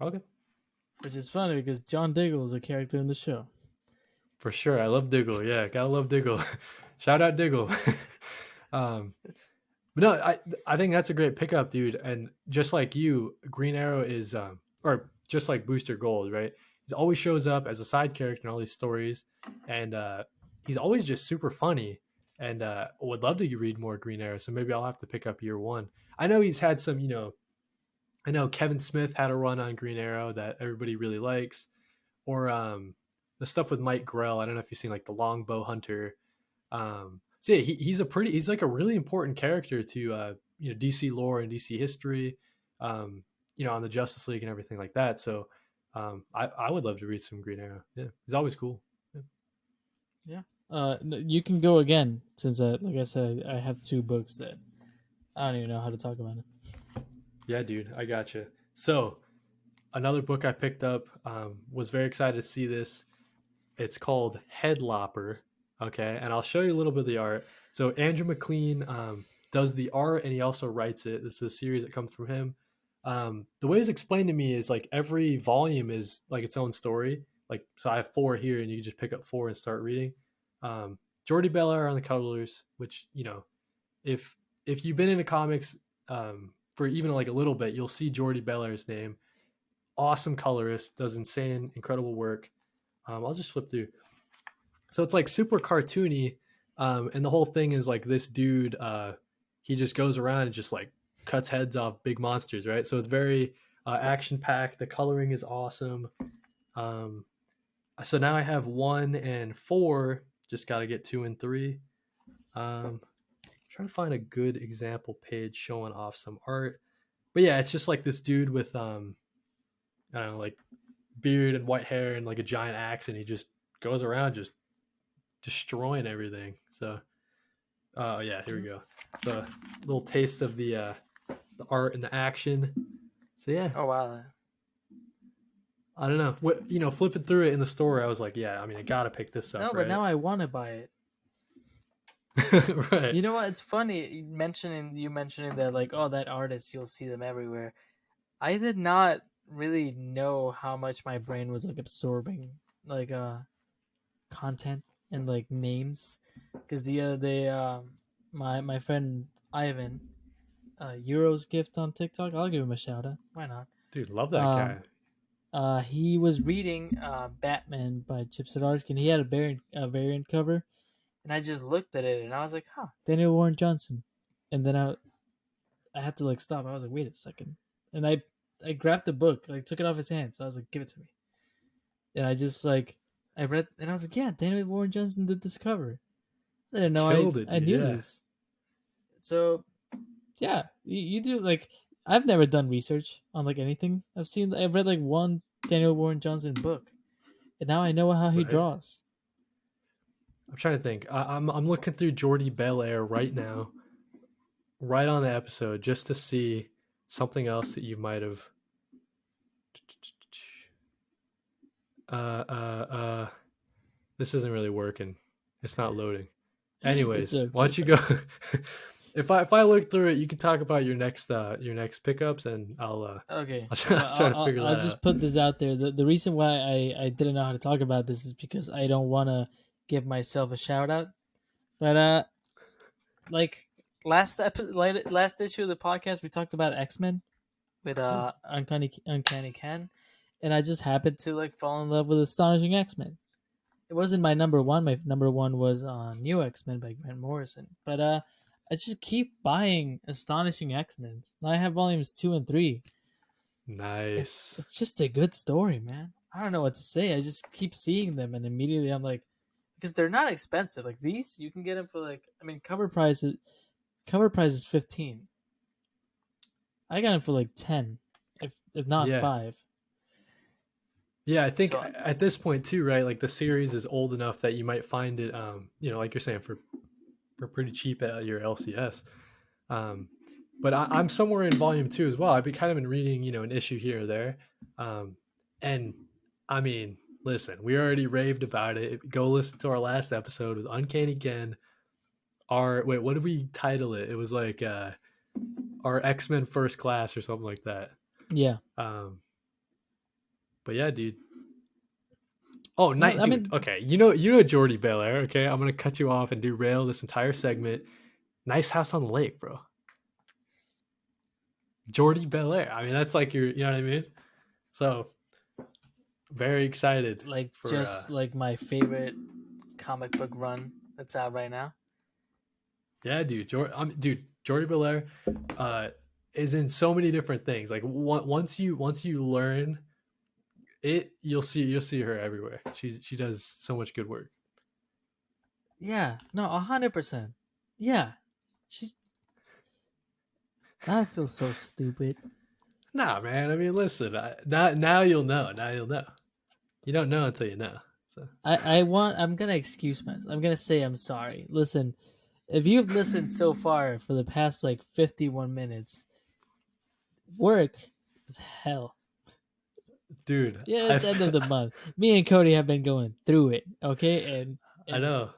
Okay. which is funny because John Diggle is a character in the show. For sure. I love Diggle. Yeah, gotta love Diggle. Shout out Diggle. um, but no, I think that's a great pickup, dude. And just like you, Green Arrow is or just like Booster Gold, right? He always shows up as a side character in all these stories, and he's always just super funny. And would love to read more Green Arrow. So maybe I'll have to pick up year one. I know he's had some, I know Kevin Smith had a run on Green Arrow that everybody really likes, or the stuff with Mike Grell. I don't know if you've seen like the Longbow Hunter. So yeah, he's like a really important character to DC lore and DC history, on the Justice League and everything like that. So I would love to read some Green Arrow. Yeah, he's always cool. Yeah, Yeah. You can go again since, like I said, I have two books that I don't even know how to talk about it. yeah, dude, I gotcha. So another book I picked up, was very excited to see this. It's called Headlopper. Okay, and I'll show you a little bit of the art. So Andrew McLean does the art, and he also writes it. This is a series that comes from him. The way it's explained to me is like every volume is like its own story. Like, so I have four here, and you can just pick up four and start reading. Jordy Belair on the colors, which if you've been into comics for even like a little bit, you'll see Jordy Belair's name. Awesome colorist, does insane, incredible work. I'll just flip through. So it's like super cartoony, and the whole thing is like this dude, he just goes around and just like cuts heads off big monsters, right? So it's very action packed. The coloring is awesome. Um, so now I have one and four. Just got to get two and three. Trying to find a good example page showing off some art. But yeah, it's just like this dude with I don't know, like beard and white hair and like a giant axe, and he just goes around just destroying everything. So, oh yeah, here we go. So, a little taste of the art and the action. So yeah, Oh wow. I don't know what flipping through it in the store. I was like, yeah, I mean, I gotta pick this up, No, but right? now I want to buy it. Right. You know what? It's funny you mentioning that, like, oh, that artist, you'll see them everywhere. I did not really know how much my brain was like absorbing like content and like names, because the other day, my friend Ivan, Euro's gift on TikTok. I'll give him a shout out. Why not? Dude, love that guy. Um, he was reading Batman by Chip Zdarsky, and he had a variant cover, and I just looked at it and I was like, huh, Daniel Warren Johnson, and then I had to like stop. I was like, wait a second, and I grabbed the book, like took it off his hands. So I was like, give it to me, and I just like I read, and I was like, yeah, Daniel Warren Johnson did this cover. I didn't know I Killed it, I dude. knew Yeah. this. So yeah, you do like, I've never done research on like anything. I've read like one Daniel Warren Johnson book, and now I know how he Right. draws. I'm trying to think. I'm looking through Jordy Belair right now, right on the episode, just to see something else that you might have. Uh, uh, uh. This isn't really working. It's not loading. It's Anyways, why okay. don't you go? If I look through it, you can talk about your next pickups, and Okay, I'll so try I'll, to I'll figure I'll that just out. put this out there. The reason why I didn't know how to talk about this is because I don't want to give myself a shout out. But like last issue of the podcast, we talked about X-Men with Uncanny Ken, and I just happened to like fall in love with Astonishing X-Men. It wasn't my number one. My number one was New X-Men by Grant Morrison. But I just keep buying Astonishing X-Men. Now I have volumes 2 and 3. Nice. It's just a good story, man. I don't know what to say. I just keep seeing them, and immediately I'm like, because they're not expensive. Like these, you can get them for like, I mean, cover price is 15. I got them for like 10, if not Yeah. 5. Yeah, I think So at this point too, right? Like the series is old enough that you might find it, like you're saying, for pretty cheap at your LCS. Um, but I'm somewhere in volume two as well. I've been kind of been reading, an issue here or there, um, and I mean, listen, we already raved about it. Go listen to our last episode with Uncanny Gen. What did we title it? It was like our X-Men First Class or something like that. yeah, Um, but yeah, dude. Oh, no, night, I dude. mean, Okay, you know Jordy Belair. Okay, I'm gonna cut you off and derail this entire segment. Nice house on the lake, bro. Jordy Belair. I mean, that's like you know what I mean. So very excited like for. just like my favorite comic book run that's out right now. Yeah, dude. Dude, Jordy Belair, uh, is in so many different things. Like once you learn it, you'll see her everywhere. She does so much good work. Yeah, no, 100%. Yeah, she's. I feel so stupid. Nah, man. I mean, listen. Now you'll know. Now you'll know. You don't know until you know. So I'm gonna excuse myself. I'm gonna say I'm sorry. Listen, if you've listened so far for the past like 51 minutes, work is hell. dude, Yeah, it's end of the month. Me and Cody have been going through it, okay, and I and know.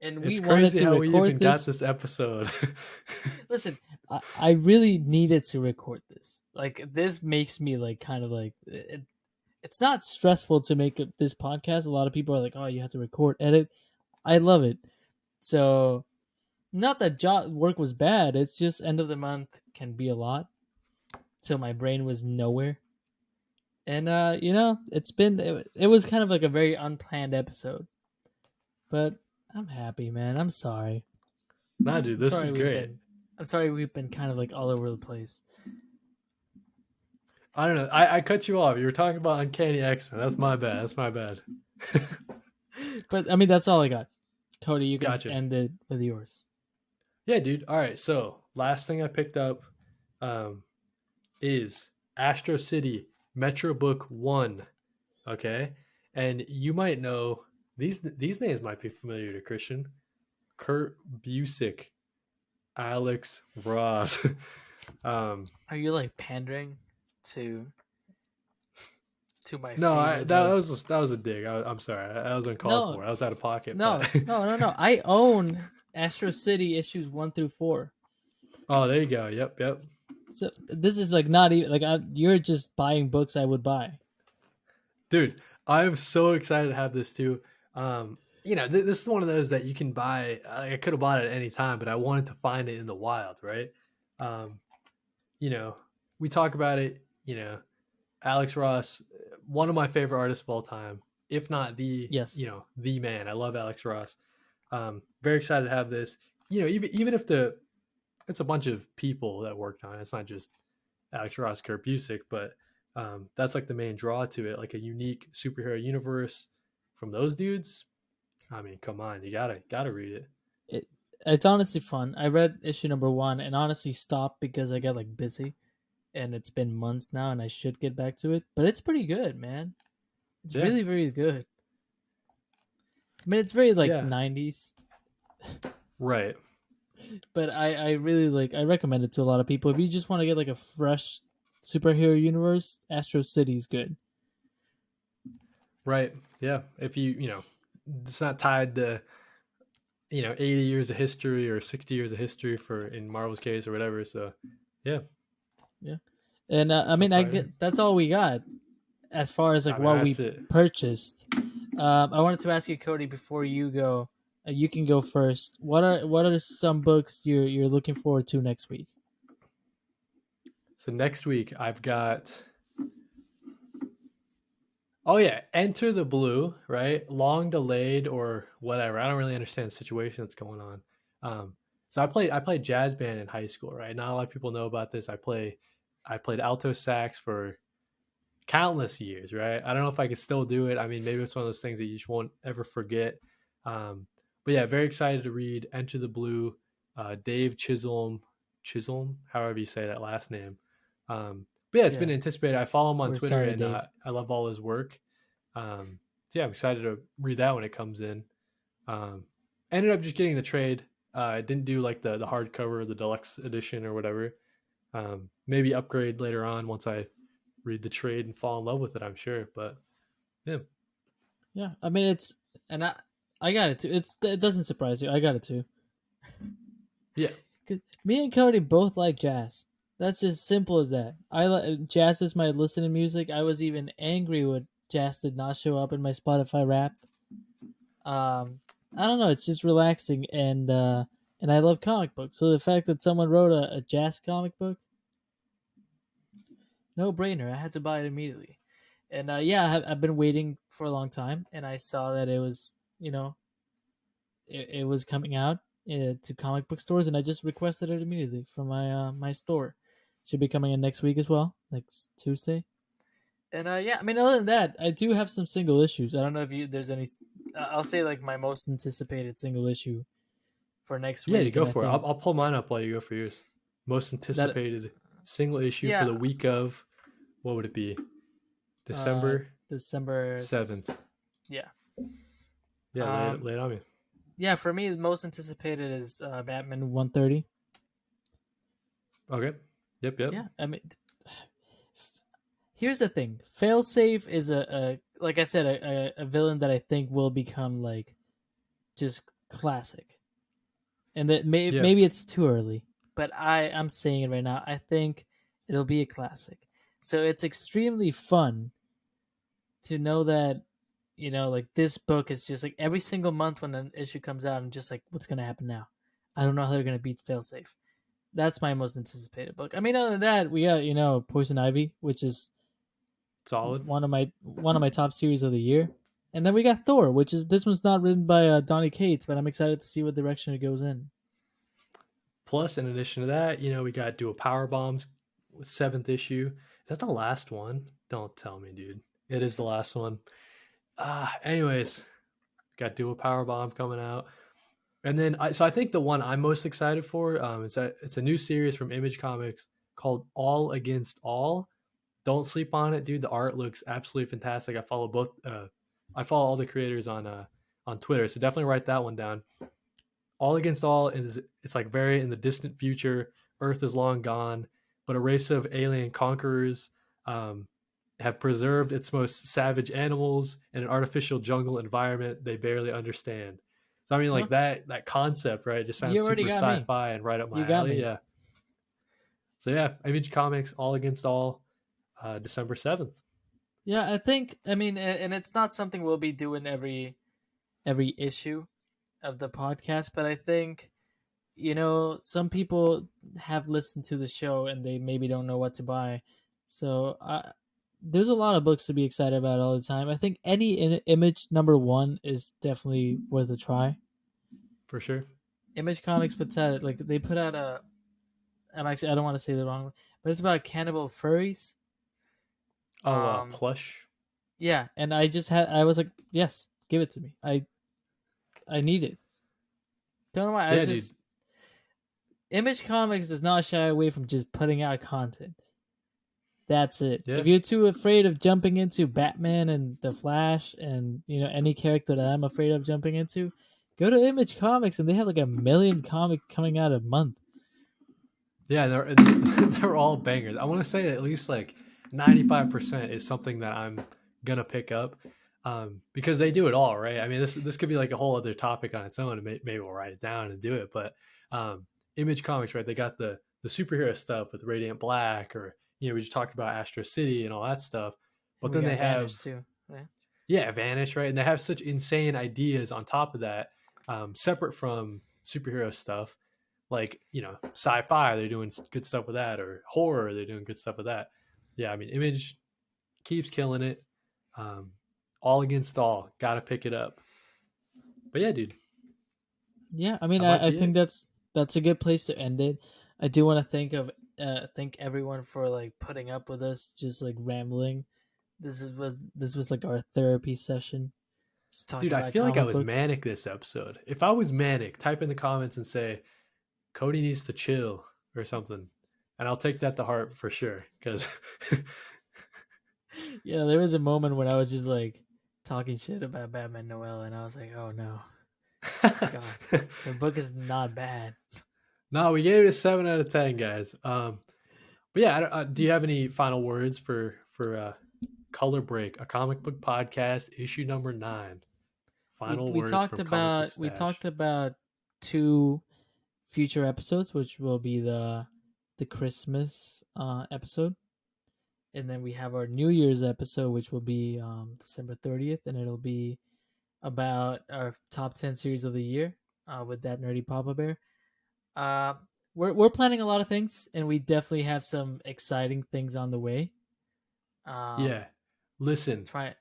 and we It's wanted crazy to how we even record got this. this episode. Listen, I really needed to record this. Like this makes me like kind of like it's not stressful to make this podcast. A lot of people are like, "Oh, you have to record, edit." I love it. So, not that job work was bad. It's just end of the month can be a lot. So my brain was nowhere, and it was kind of like a very unplanned episode. But I'm happy, man. I'm sorry. Nah, dude, I'm this sorry is we've great. been. I'm sorry we've been kind of like all over the place. I don't know. I cut you off. You were talking about Uncanny X-Men. That's my bad. That's my bad. But I mean, that's all I got. Cody, you can Gotcha. end it with yours. Yeah, dude. All right. So last thing I picked up um, is Astro City Metro Book One. Okay, and you might know these names might be familiar to Christian. Kurt Busiek, Alex Ross. um, Are you like pandering to my no, favorite that like was that was a dig. I'm sorry. I was uncalled no for. I was out of pocket, but no. I own Astro City issues 1 through 4. oh, there you go. Yep, yep. So this is like not even like you're just buying books I would buy. Dude, I'm so excited to have this too. This is one of those that you can buy. I could have bought it at any time, but I wanted to find it in the wild, right? Um, you know, we talk about it. Alex Ross, one of my favorite artists of all time, if not the, Yes. the man. I love Alex Ross. Very excited to have this. Even if it's a bunch of people that worked on it. It's not just Alex Ross, Kurt Busiek, but that's like the main draw to it, like a unique superhero universe from those dudes. I mean, come on, you gotta read it. It it's honestly fun. I read issue number 1 and honestly stopped because I got like busy and it's been months now and I should get back to it. But it's pretty good, man. It's Yeah, really, really good. I mean, it's very like yeah, 90s, right, but I really like. I recommend it to a lot of people. If you just want to get like a fresh superhero universe, Astro City's good. right. Yeah, if it's not tied to 80 years of history or 60 years of history for in Marvel's case or whatever. So, yeah, Yeah, and I mean, jump I right in. get that's all we got as far as like I mean, what we that's it. purchased. I wanted to ask you, Cody, before you go. You can go first. What are some books you're looking forward to next week? So next week I've got Oh yeah, Enter the Blue, right? Long delayed or whatever. I don't really understand the situation that's going on. Um, so I played jazz band in high school, right? Not a lot of people know about this. I played alto sax for countless years, right? I don't know if I could still do it. I mean, maybe it's one of those things that you just won't ever forget. Um, but yeah, very excited to read Enter the Blue, Dave Chisholm, however you say that last name. But yeah, it's been Yeah, anticipated. I follow him on we're Twitter, sorry, and Dave. I love all his work. So yeah, I'm excited to read that when it comes in. Um, Ended up just getting the trade. I didn't do like the hardcover, the deluxe edition, or whatever. Maybe upgrade later on once I read the trade and fall in love with it. I'm sure, but yeah, Yeah, I mean it's and I got it too. It doesn't surprise you. I got it too. yeah, 'Cause me and Cody both like jazz. That's just simple as that. Jazz is my listening music. I was even angry when jazz did not show up in my Spotify Wrapped. I don't know. It's just relaxing, and I love comic books. So the fact that someone wrote a jazz comic book, no brainer. I had to buy it immediately. And yeah, I've been waiting for a long time, and I saw that it was it was coming out to comic book stores, and I just requested it immediately from my store. Should be coming in next week as well, next Tuesday. And yeah, I mean, other than that, I do have some single issues. I don't know if there's any. I'll say like my most anticipated single issue for next yeah. You week, and go I for it. think I'll pull mine up while you go for yours. Most that anticipated single issue for yeah, the week of what would it be? uh, December December, 7th. yeah, Yeah, um, lay it on me. yeah. For me, the most anticipated is Batman 130. Okay. Yep. Yeah, I mean, here's the thing: Failsafe is a like I said, a villain that I think will become like just classic, and that Yeah. maybe it's too early, but I'm saying it right now. I think it'll be a classic. So it's extremely fun to know that like this book is just like every single month when an issue comes out, I'm just like, what's gonna happen now? I don't know how they're gonna beat Failsafe. That's my most anticipated book. I mean, other than that, we got Poison Ivy, which is Solid. one of my top series of the year. And then we got Thor, which is this one's not written by Donny Cates, but I'm excited to see what direction it goes in. Plus, in addition to that, we got Dual Power Bombs with seventh issue. Is that the last one? Don't tell me, dude. It is the last one. Anyways, got Dual Power Bomb coming out. And then, so I think the one I'm most excited for, it's a new series from Image Comics called All Against All. Don't sleep on it, dude. The art looks absolutely fantastic. I follow all the creators on Twitter, so definitely write that one down. All Against All is it's like very in the distant future. Earth is long gone, but a race of alien conquerors um, have preserved its most savage animals in an artificial jungle environment they barely understand. So I mean, Huh? like that concept, right? It just You sounds already super got me. sci-fi and right up You my got alley. me. Yeah. So yeah, Image Comics, All Against All, December 7th. Yeah, I think. I mean, and it's not something we'll be doing every issue of the podcast, but I think some people have listened to the show and they maybe don't know what to buy. So there's a lot of books to be excited about all the time. I think any Image number one is definitely worth a try. For sure. Image Comics puts out like they put out a. I don't want to say the wrong, but it's about cannibal furries. Oh, Um, Plush. yeah, and I was like, yes, give it to me. I need it. Don't know why. I Yeah, dude. just Image Comics does not shy away from just putting out content. That's it. Yeah. If you're too afraid of jumping into Batman and the Flash and any character that I'm afraid of jumping into, go to Image Comics and they have like a million comics coming out a month. Yeah, they're all bangers. I want to say at least like 95% is something that I'm gonna pick up, because they do it all, right? I mean, this could be like a whole other topic on its own, and maybe we'll write it down and do it. But Image Comics, right? They got the superhero stuff with Radiant Black, or we just talked about Astro City and all that stuff. And But we then got they have, Vanish too. Yeah. yeah, Vanish, right? And they have such insane ideas on top of that, separate from superhero stuff. Like, sci-fi, they're doing good stuff with that, or horror, they're doing good stuff with that. Yeah, I mean, Image keeps killing it. All Against All. Gotta pick it up. But yeah, dude, Yeah, I mean, that might I be think it. that's a good place to end it. I do want to thank everyone for like putting up with us, just like rambling. This was like our therapy session, just Dude, talking I about feel like I comic was books. manic this episode. If I was manic, type in the comments and say Cody needs to chill or something. And I'll take that to heart for sure. Because Yeah, there was a moment when I was just like talking shit about Batman Noel, and I was like, oh no, God, the book is not bad. no, we gave it a 7 out of 10, guys. But yeah, do you have any final words for Color Break, a comic book podcast, issue number 9? Final words from Comic Book We Stash. talked about two future episodes, which will be the Christmas episode, and then we have our New Year's episode, which will be December 30th, and it'll be about our top 10 series of the year with that nerdy Papa Bear. Uh, we're planning a lot of things, and we definitely have some exciting things on the way. Um, Yeah, listen, try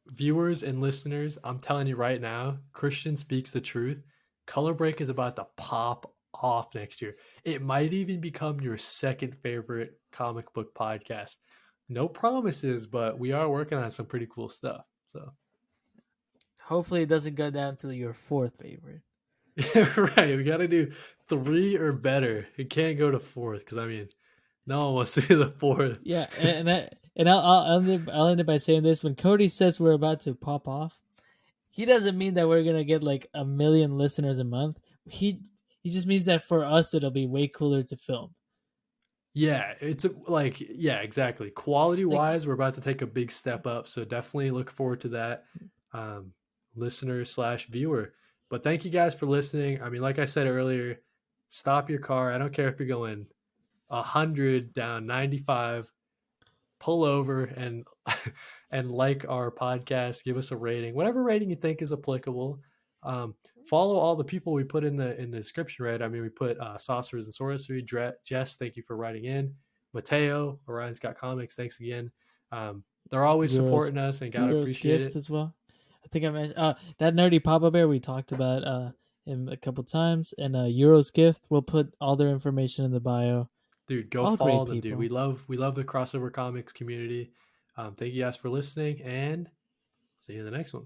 viewers and listeners, I'm telling you right now, Christian speaks the truth. Color Break is about to pop off next year. It might even become your second favorite comic book podcast. No promises, but we are working on some pretty cool stuff. So, Hopefully, it doesn't go down to your fourth favorite. right, we got to do 3 or better. It can't go to fourth because I mean, no one wants to be the fourth. Yeah, I'll end it by saying this: when Cody says we're about to pop off, he doesn't mean that we're gonna get like a million listeners a month. He just means that for us it'll be way cooler to film. Yeah, like yeah, exactly. Quality Like, wise, we're about to take a big step up, so definitely look forward to that, listener slash viewer. But thank you guys for listening. I mean, like I said earlier, stop your car. I don't care if you're going 100 down 95, pull over and and like our podcast, give us a rating, whatever rating you think is applicable. um, Follow all the people we put in the description, right? I mean, we put Saucers and Sorcery. Jess, thank you for writing in. Mateo, Orion's Got Comics, thanks again. They're always Euros supporting us and gotta Euros appreciate gift it. as well. I think I mentioned that nerdy Papa Bear we talked about him a couple times, and Euros gift. We'll put all their information in the bio. Dude, go All great follow them, dude. people. We love the crossover comics community. Thank you guys for listening, and see you in the next one.